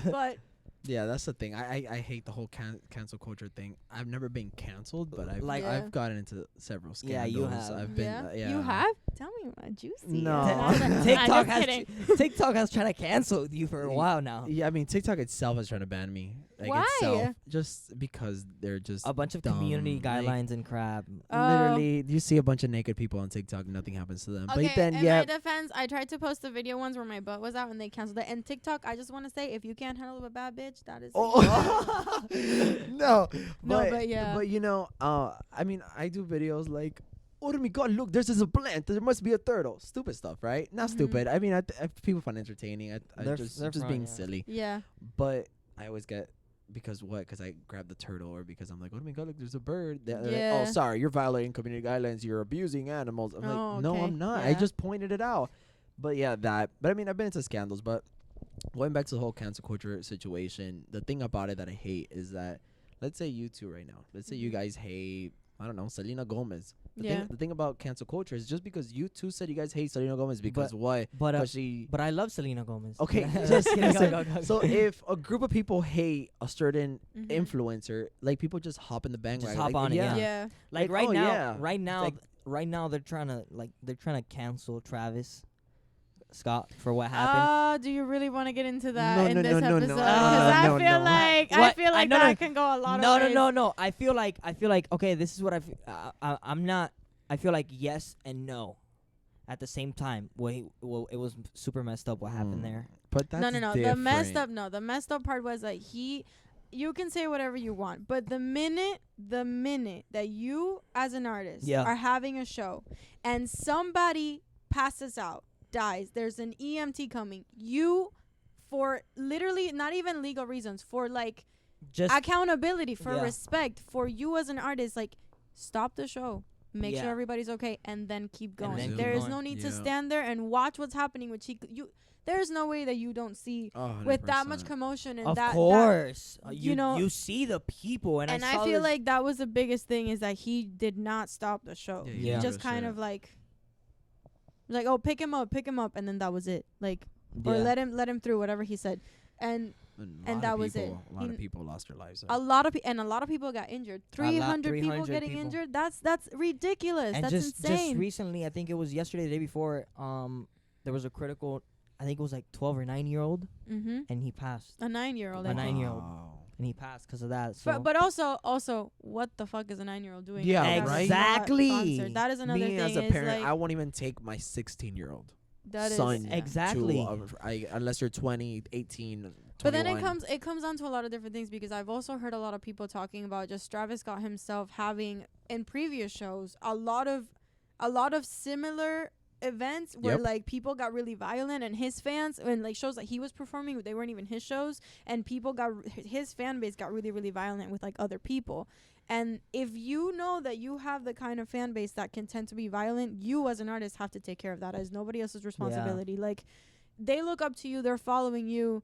But Yeah, that's the thing. I hate the whole cancel culture thing. I've never been canceled, but Like- Yeah. I've gotten into several Yeah, scandals. you have. I've been yeah, you have. Tell me about juicy. No. TikTok I'm just kidding. TikTok has tried to cancel you for a while now. Yeah, I mean TikTok itself is trying to ban me. Like Why? Itself, just because they're just A bunch of dumb. community Like, guidelines and crap. literally, you see a bunch of naked people on TikTok, nothing happens to them. Okay, But then, in yeah, my defense, I tried to post the video ones where my butt was out and they canceled it. And TikTok, I just want to say, if you can't handle a bad bitch, that is. oh, no, but yeah. but you know, I mean, I do videos like, oh my god, look, there's a plant. There must be a turtle. Stupid stuff, right? Not Mhm. stupid. I mean, people find entertaining. I They're just fun, being yeah. silly. Yeah. But I always get. Because what? Because I grabbed the turtle, or because I'm like, oh my god, look, there's a bird. They're like, Yeah. oh, sorry, you're violating community guidelines. You're abusing animals. I'm Oh, like, no, okay. I'm not. I Yeah. just pointed it out. But yeah, that. But I mean, I've been into scandals. But going back to the whole cancel culture situation, the thing about it that I hate is that, let's say you two right now, let's say you Mhm. guys hate, I don't know, Selena Gomez. Yeah. The thing about cancel culture is just because you two said you guys hate Selena Gomez because what? But Because she. but I love Selena Gomez. Okay, Just just kidding. listen. Go. So if a group of people hate a certain Mhm. influencer, like people just hop in the bandwagon. hop like, on it, yeah. Yeah. like Like, right oh, yeah. now, It's like- right now they're trying to cancel Travis. Scott, for what happened. Do you really want to get into that No, in no, this no, no, episode? no. Because I No, feel no. like What? that can go a lot of ways. No. I feel like okay, this is what I'm not. I feel like yes and no, at the same time. Well, it was super messed up what happened there. But that's No. different. The messed up part was that you can say whatever you want, but the minute that you as an artist are having a show and somebody passes out, dies, there's an EMT coming, you, for literally not even legal reasons, for like just accountability, for respect, for you as an artist, like stop the show. Make sure everybody's okay, and then keep going. There is no need to stand there and watch what's happening with Chico. There's no way that you don't see 100%. With that much commotion and of that. Of course, you know, you see the people, and I feel like that was the biggest thing, is that he did not stop the show. He just kind of like, oh, pick him up, and then that was it. Like, or let him through, whatever he said, and that was it. A lot of people lost their lives. A lot of people got injured. 300 people getting injured. That's ridiculous. And that's insane. Just recently, I think it was yesterday, the day before, there was a critical, I think it was like 12 or 9-year-old, and he passed. A 9-year-old. A 9-year-old. And he passed because of that. So. But also, what the fuck is a 9-year-old doing? Yeah, right. Exactly. That is another thing. Me as a parent, I won't even take my 16-year-old son. Exactly. Unless you're 20, 18. 21. But then it comes down to a lot of different things, because I've also heard a lot of people talking about just Travis Scott himself having in previous shows a lot of similar events where like people got really violent, and his fans, and like shows that he was performing, they weren't even his shows, and his fan base got really, really violent with like other people. And if you know that you have the kind of fan base that can tend to be violent, you as an artist have to take care of that. As nobody else's responsibility. Like, they look up to you, they're following you.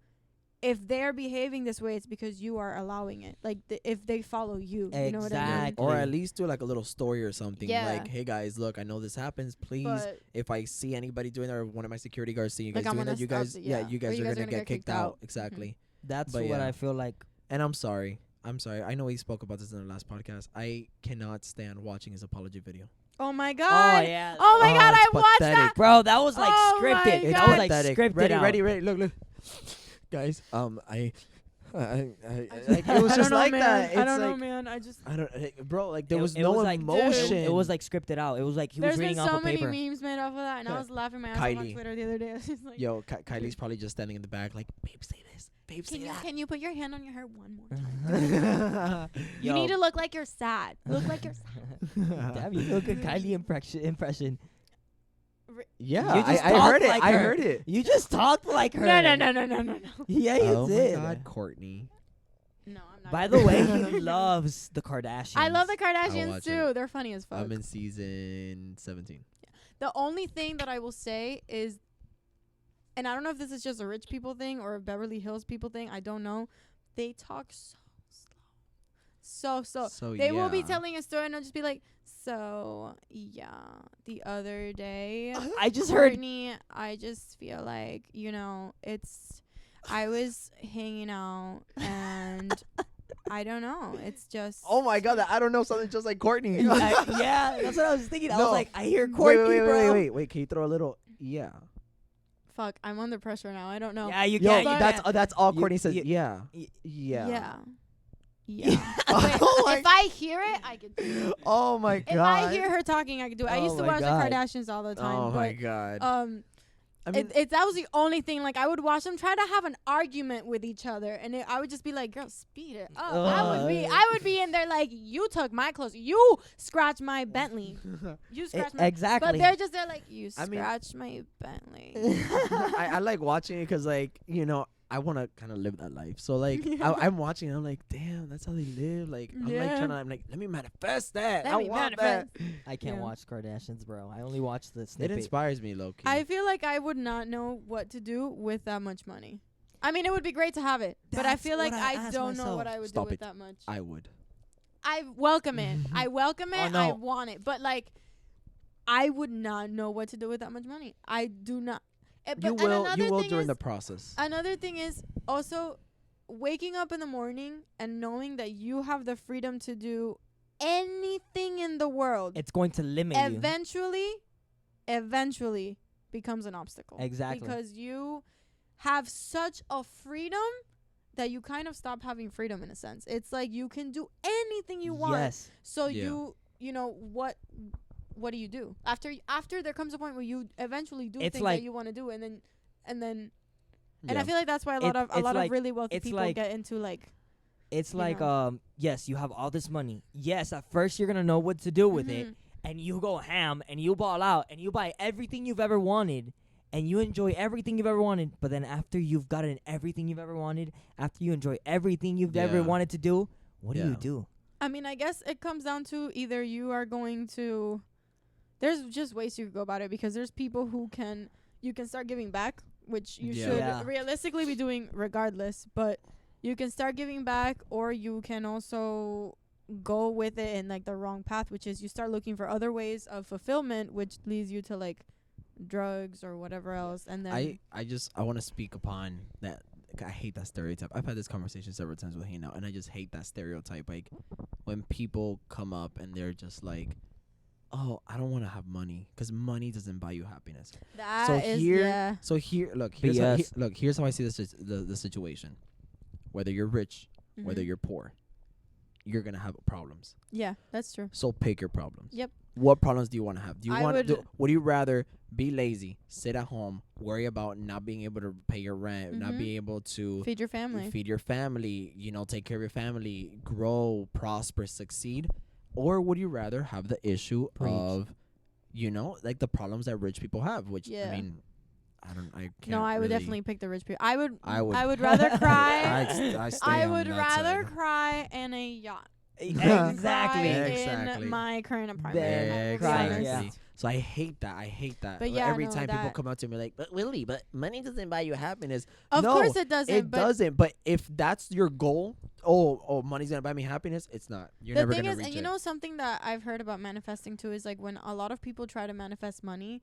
If they're behaving this way, it's because you are allowing it. Like, if they follow you, you know what I mean? Or at least do like a little story or something. Like, hey guys, look, I know this happens. Please, if I see anybody doing that, or one of my security guards see you guys doing that, you guys are gonna get kicked out. Exactly. That's what I feel like. And I'm sorry. I know we spoke about this in the last podcast. I cannot stand watching his apology video. Oh my god! Oh yeah! Oh my god! I watched that, bro. That was like scripted. That was like scripted. Ready. Look. Guys, it was just like that. I don't know, man. Bro, like there was no emotion. It was like scripted out. It was like he was reading off a paper. There's been so many memes made off of that, and I was laughing my ass off on Twitter the other day. I was just like, yo, Kylie's probably just standing in the back, like, babe, say this. Babe, say that. Can you put your hand on your hair one more time? You need to look like you're sad. Look like you're sad. Damn, you look a Kylie impression. Yeah, I heard it. I heard it. You just talked like her. No. Yeah, you did. Oh my god, Courtney. No, I'm not. By the way, he loves the Kardashians. I love the Kardashians too. They're funny as fuck. I'm in season 17. The only thing that I will say is, and I don't know if this is just a rich people thing or a Beverly Hills people thing, I don't know, they talk so slow. So they will be telling a story and I'll just be like, so yeah, the other day I just Courtney, I just feel like, I was hanging out and I don't know, it's just, oh my god, I don't know, something just like Courtney. Yeah, that's what I was thinking. I was like, I hear Courtney, bro. Wait, can you throw a little fuck, I'm under pressure now, I don't know. Yeah, you can't. That's all Courtney says. Yeah. If I hear it, I can do it. Oh my god. If I hear her talking, I can do it. I used to watch the Kardashians all the time. Oh my god. I mean, that was the only thing. Like, I would watch them try to have an argument with each other, and I would just be like, "Girl, speed it up." I would be in there like, "You took my clothes. You scratched my Bentley. You scratched my exactly." But they're just there like, "You scratched my Bentley." I like watching it because, like, I want to kind of live that life. So, like, I'm watching and I'm like, damn, that's how they live. Like, I'm like, let me manifest that. I want that. I can't watch Kardashians, bro. I only watch the snippet. It inspires me, low-key. I feel like I would not know what to do with that much money. I mean, it would be great to have it, but I feel like I don't know what I would do with that much. I would. I welcome it. I welcome it. I want it. But, like, I would not know what to do with that much money. I do not. You will during the process. Another thing is also waking up in the morning and knowing that you have the freedom to do anything in the world. It's going to limit you. Eventually, becomes an obstacle. Exactly. Because you have such a freedom that you kind of stop having freedom in a sense. It's like you can do anything you want. Yes. So you know what do you do after there comes a point where you eventually do things that you want to do, and then I feel like that's why a lot of really wealthy people get into like. It's like yes, you have all this money. Yes, at first you're gonna know what to do with it, and you go ham and you ball out and you buy everything you've ever wanted. And you enjoy everything you've ever wanted, but then after you've gotten everything you've ever wanted, after you enjoy everything you've ever wanted to do, what do you do? I mean, I guess it comes down to either you are going to... There's just ways you could go about it, because there's people who you can start giving back, which you should realistically be doing regardless, but you can start giving back, or you can also go with it in like the wrong path, which is you start looking for other ways of fulfillment, which leads you to like drugs or whatever else. And then I want to speak upon that. I hate that stereotype. I've had this conversation several times with Heynelm, and I just hate that stereotype. Like when people come up and they're just like, "Oh, I don't want to have money because money doesn't buy you happiness." Look, here's how I see the situation. Whether you're rich, whether you're poor, you're gonna have problems. Yeah, that's true. So pick your problems. Yep. What problems do you want to have? Would you rather be lazy, sit at home, worry about not being able to pay your rent, not being able to feed your family, take care of your family, grow, prosper, succeed? Or would you rather have the issue of, like the problems that rich people have, which I mean, I can't. No, I would definitely pick the rich people. I would rather cry. I would rather cry in a yacht. Exactly. In my current apartment. Exactly. So I hate that. But every time people come up to me like, "But Willie, but money doesn't buy you happiness." Of course it doesn't. It doesn't. But if that's your goal, money's gonna buy me happiness, it's not. You're never gonna reach it. And something that I've heard about manifesting too is like when a lot of people try to manifest money,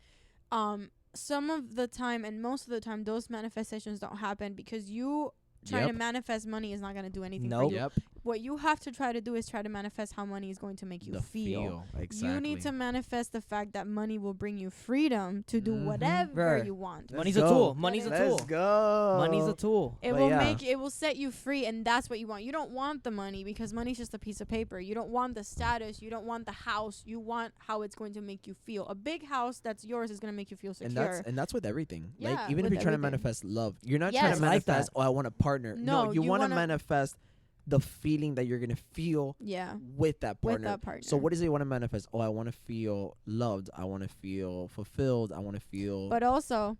some of the time and most of the time those manifestations don't happen because you trying to manifest money is not going to do anything for you. What you have to try to do is try to manifest how money is going to make you feel. Exactly. You need to manifest the fact that money will bring you freedom to do whatever you want. Money's a tool. Money's a tool. Let's go. Money's a tool. It will set you free, and that's what you want. You don't want the money because money's just a piece of paper. You don't want the status. You don't want the house. You want how it's going to make you feel. A big house that's yours is going to make you feel secure. And that's with everything. Yeah, like even if you're trying to manifest love, you're not trying to manifest, I want a partner. No, you want to manifest the feeling that you're going to feel with that partner. So what is it you want to manifest? I want to feel loved. I want to feel fulfilled. I want to feel... But also,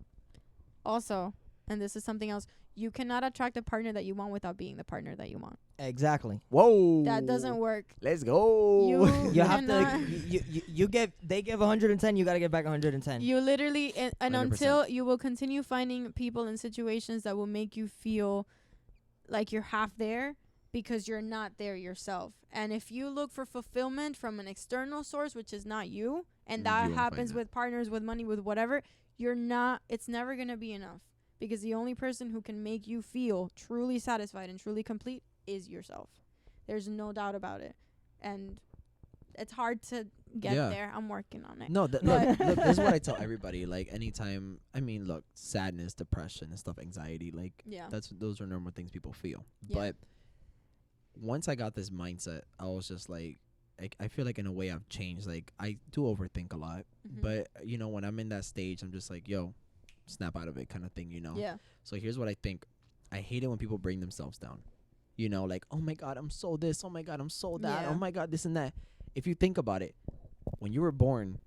and this is something else, you cannot attract a partner that you want without being the partner that you want. Exactly. Whoa. That doesn't work. Let's go. You have to... They give 110, you got to give back 110. You literally... And until you will continue finding people in situations that will make you feel like you're half there, because you're not there yourself. And if you look for fulfillment from an external source, which is not you, and that happens with partners, with money, with whatever, it's never going to be enough. Because the only person who can make you feel truly satisfied and truly complete is yourself. There's no doubt about it. And it's hard to get there. I'm working on it. No, look, this is what I tell everybody. Like anytime, look, sadness, depression and stuff, anxiety, those are normal things people feel. Yeah. But once I got this mindset, I was just like, I feel like in a way I've changed. Like I do overthink a lot, but when I'm in that stage, I'm just like, yo, snap out of it kind of thing, Yeah. So here's what I think. I hate it when people bring themselves down. Like, oh my God, I'm so this. Oh my God, I'm so that. Yeah. Oh my God, this and that. If you think about it, when you were born,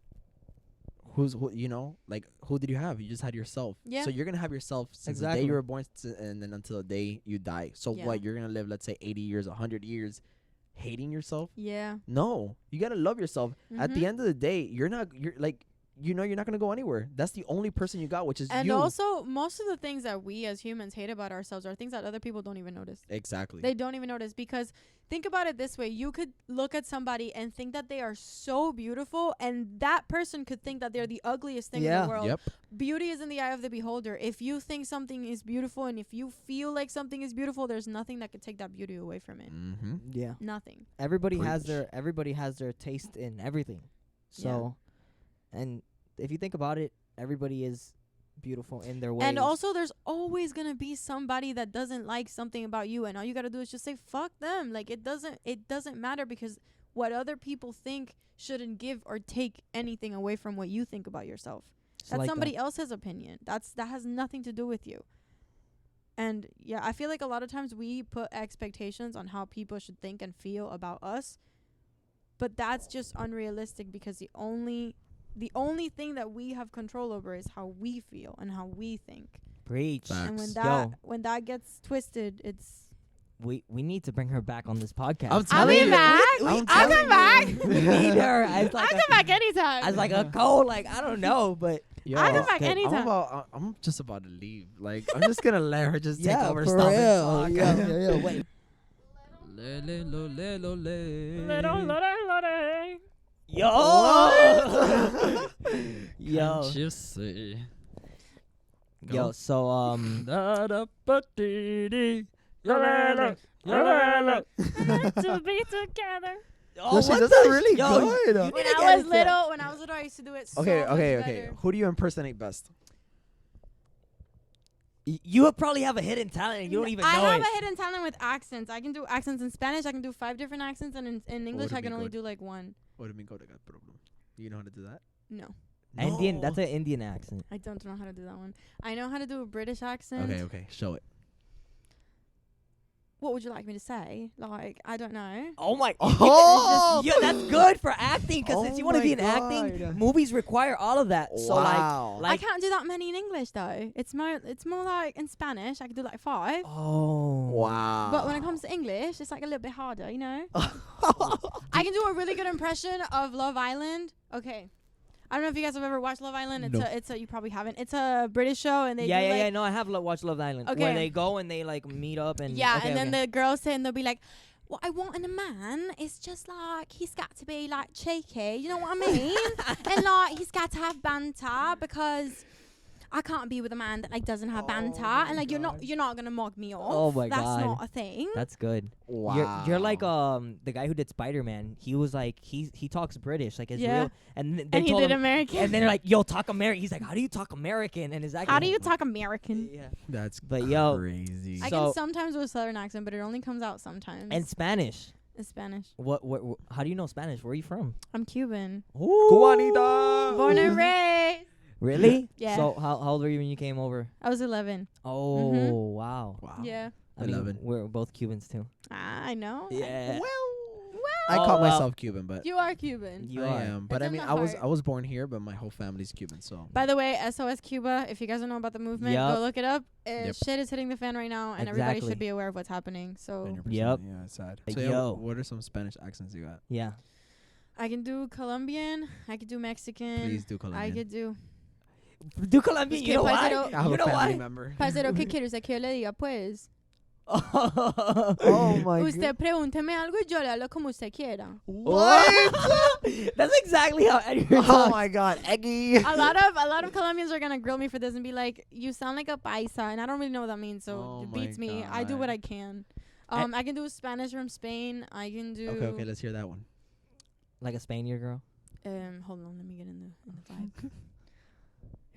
who did you have? You just had yourself. Yeah. So you're going to have yourself since the day you were born and then until the day you die. So what? You're going to live, let's say 80 years, 100 years hating yourself? Yeah. No. You got to love yourself. At the end of the day, you're not going to go anywhere. That's the only person you got, which is you. And also, most of the things that we as humans hate about ourselves are things that other people don't even notice. Exactly. They don't even notice, because think about it this way. You could look at somebody and think that they are so beautiful, and that person could think that they're the ugliest thing in the world. Yep. Beauty is in the eye of the beholder. If you think something is beautiful and if you feel like something is beautiful, there's nothing that could take that beauty away from it. Mm-hmm. Yeah. Nothing. Everybody has their taste in everything. So, and if you think about it, Everybody is beautiful in their ways. And also, there's always gonna be somebody that doesn't like something about you, and all you gotta do is just say fuck them. Like it doesn't matter, because what other people think shouldn't give or take anything away from what you think about yourself. That's like somebody else's opinion. That has nothing to do with you. And yeah, I feel like a lot of times we put expectations on how people should think and feel about us, but that's just unrealistic, because the only thing that we have control over is how we feel and how we think. Preach. Facts. And when that gets twisted, it's we need to bring her back on this podcast. I'm telling you. I'll come back. We need her as like I'll come back anytime. as like a co. Like I don't know, but Yo, I'll come back anytime. I'm just about to leave. Like I'm just gonna let her just take over. for Stop real. and talk. Yeah. Wait. Yo. Yo. Can't you see? Yo. So To be together. Yo, she does that really Yo, good. When I was little, I used to do it so Okay. much better. Who do you impersonate best? You would probably have a hidden talent and you don't even know I have it. a hidden talent with accents. I can do accents in Spanish. I can do 5 different accents, and in English I can only do like 1. What do you mean? Problem. You know how to do that? No, Indian. That's an Indian accent. I don't know how to do that one. I know how to do a British accent. Okay. Show it. What would you like me to say? Like, I don't know. Oh my! Oh! Yeah, that's good for acting, because since you want to Oh be in my acting, God. movies require all of that. So Wow. I like can't do that many in English though. It's more like in Spanish. I can do like 5. oh Wow. But when it comes to English, it's like a little bit harder, you know? I can do a really good impression of Love Island. Okay. I don't know if you guys have ever watched Love Island. It's a you probably haven't. It's a British show, and they do No, I have watched Love Island. Okay. Where they go and they like meet up and then the girls say, and they'll be like, what I want in a man is just like, he's got to be like cheeky, you know what I mean? And like he's got to have banter, because I can't be with a man that like doesn't have banter, and like you're not gonna mug me off. Oh my That's God. not a thing. That's good. Wow. You're like the guy who did Spider-Man. He was like he talks British, like it's Yeah. real. And And he told did him, American. and then they're like, "Yo, talk American." He's like, "How do you talk American?" And exactly. How do you talk American? Yeah. That's But yo, crazy. I So- can sometimes do a Southern accent, but it only comes out sometimes. And Spanish. in Spanish. What? How do you know Spanish? Where are you from? I'm Cuban. Juanita. Born and raised. Really? Yeah. So how old were you when you came over? I was 11. Oh Mhm. wow. Wow. Yeah. I mean, 11. we're both Cubans too. I know. Yeah. I Oh, call well. myself Cuban, but You are Cuban. You I are. am. But It's I in mean, the I heart. was born here, but my whole family's Cuban, so. By the way, SOS Cuba, if you guys don't know about the movement, Yup. go look it up. Yep. Shit is hitting the fan right now, and everybody Exactly. should be aware of what's happening. So 100%. Yep. Yeah, it's sad. Like, So yeah, yo. what are some Spanish accents you got? Yeah. I can do Colombian. I can do Mexican. Please do Colombian. I could do. Do Colombian. Es You que know why? parcero- I have You a know family why? member. Parcero, ¿qué quieres que yo le diga? Pues. Oh my Usted pregúnteme algo y yo le hablo como usted quiera. What? That's exactly how Eddie Oh talks. my God, Eggy. a lot of Colombians are gonna grill me for this and be like, "You sound like a paisa," and I don't really know what that means, so Oh it my beats me. I do what God. I can. I can do Spanish from Spain. I can do. Okay, let's hear that one. Like a Spaniard girl. Hold on, let me get in the vibe.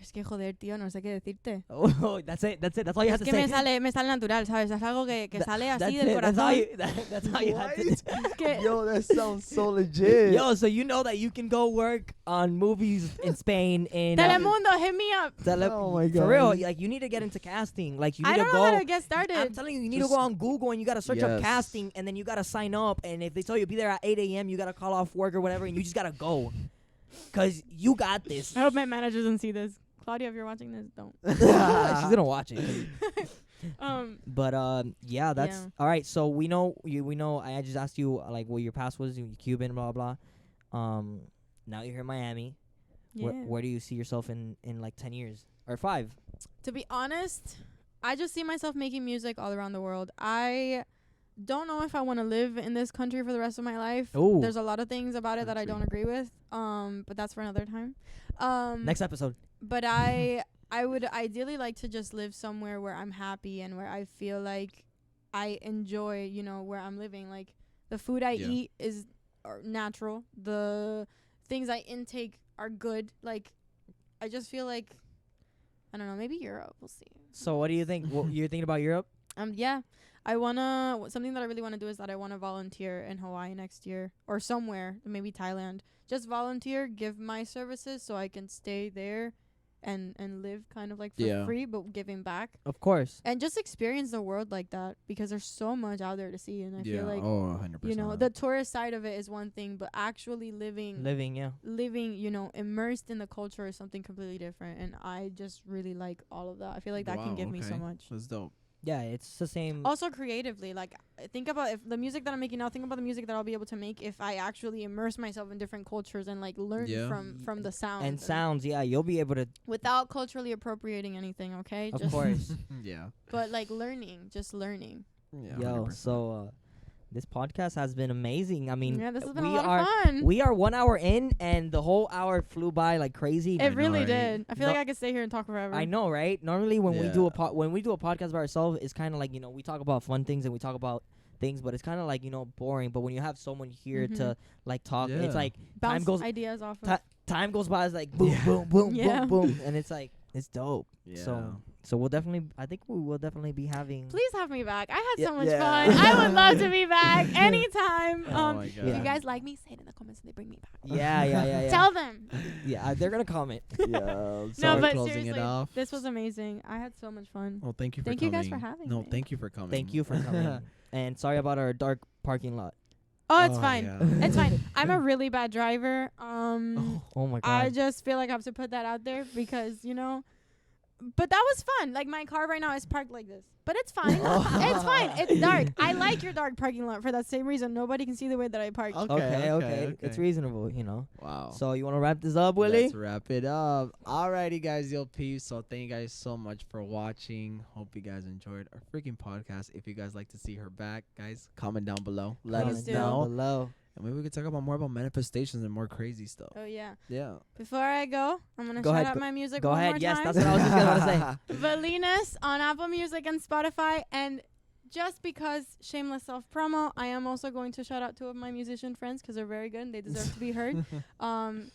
Es que joder, tío, no sé qué decirte. Oh, that's it. That's all you have Es to que say. me sale natural, ¿sabes? Es algo que sale así That's del it. That's all corazón. you. That's all you have to do. Es que Yo, that sounds so legit. Yo, so you know that you can go work on movies in Spain in Telemundo, hit me up. Oh my For real, God. like you need to get into casting. Like you need I to don't go. know how to get started. I'm telling you, you need to Just- go on Google and you gotta search up Yes. casting, and then you gotta sign up. And if they tell you be there at 8 a.m., you gotta call off work or whatever, and you just gotta go, cause you got this. I hope my manager doesn't see this. Claudia, if you're watching this, don't. She's gonna watch it. But yeah, that's Yeah. all right. So we know you. We know. I just asked you like what your past was. You Cuban, blah blah. Now you're here in Miami. Yeah. Where do you see yourself in like 10 years or 5? To be honest, I just see myself making music all around the world. I don't know if I want to live in this country for the rest of my life. Ooh. There's a lot of things about it that I don't agree with. But that's for another time. Next episode. But I would ideally like to just live somewhere where I'm happy and where I feel like I enjoy, where I'm living. Like the food I eat are natural. The things I intake are good. Like I just feel like, I don't know, maybe Europe. We'll see. So what do you think? What you're thinking about Europe? Yeah. I wanna something that I really wanna do is that I wanna volunteer in Hawaii next year or somewhere, maybe Thailand. Just volunteer, give my services so I can stay there and live kind of like for free, but giving back. Of course. And just experience the world like that, because there's so much out there to see, and I feel like 100%. you know, the tourist side of it is one thing, but actually living, you know, immersed in the culture is something completely different, and I just really like all of that. I feel like that can give me so much. That's dope. Yeah, it's the same. Also creatively, like think about if the music that I'm making now, think about the music that I'll be able to make if I actually immerse myself in different cultures and like learn from the sounds. And sounds, you'll be able to. Without culturally appropriating anything, okay? Of course. Yeah. But like just learning. Yeah. Yo, 100%. So this podcast has been amazing. I mean, this has been a lot of fun. We are 1 hour in, and the whole hour flew by like crazy. It really did. I feel like I could stay here and talk forever. I know, right? Normally, when we do a podcast by ourselves, it's kind of like, you know, we talk about fun things and we talk about things, but it's kind of like, you know, boring. But when you have someone here to like talk, it's like bounce ideas off of. Time goes by, it's like boom, boom, boom, boom, boom, and it's like it's dope. Yeah. So we'll definitely, I think we will definitely be having. Please have me back. I had so much fun. I would love to be back anytime. Oh my God. If you guys like me, say it in the comments and they bring me back. Yeah. Tell them. Yeah, they're gonna comment. Yeah. No, but closing seriously, it off. this was amazing. I had so much fun. Well, thank you for coming. Thank you guys for having me. No, thank you for coming. Thank you for coming. And sorry about our dark parking lot. Oh, it's fine. Yeah. It's fine. I'm a really bad driver. Oh my God. I just feel like I have to put that out there because, you know. But that was fun. Like, my car right now is parked like this. But it's fine. It's fine. It's dark. I like your dark parking lot for that same reason. Nobody can see the way that I park. Okay. It's reasonable, you know. Wow. So you want to wrap this up, Willie? Let's wrap it up. Alrighty, guys. Yo, peace. So thank you guys so much for watching. Hope you guys enjoyed our freaking podcast. If you guys like to see her back, guys, comment down below. Let us know. Below. And maybe we could talk about more about manifestations and more crazy stuff. Oh, yeah. Yeah. Before I go, I'm going to shout out my music Go one ahead. more Yes, time. that's what I was just going to say. Valinas on Apple Music and Spotify. And just because shameless self-promo, I am also going to shout out two of my musician friends because they're very good and they deserve to be heard. Eligor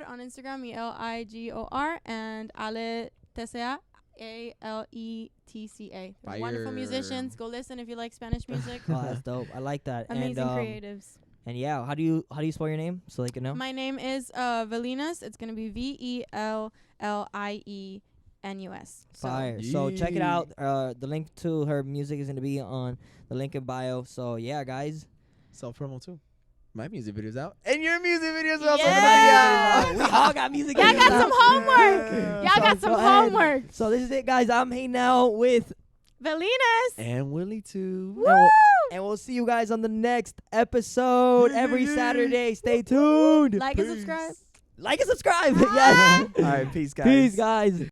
on Instagram, Eligor, and Ale Tesea, Aletca. They're wonderful musicians. Go listen if you like Spanish music. Oh, that's dope. I like that. Amazing creatives. And yeah, how do you spell your name so they can know? My name is Valinas. It's gonna be VELLIENUS. Fire. So check it out. The link to her music is gonna be on the link in bio. So yeah, guys. Self promo too. My music video's out. And your music video's out. Yeah. We all got music Y'all videos got out. some homework. Y'all got some homework. So this is it, guys. I'm Heynelm with Valinas. And Willie too. Woo! And we'll see you guys on the next episode every Saturday. Stay tuned. Like and subscribe. Like and subscribe. Yes. All right, peace, guys. Peace, guys.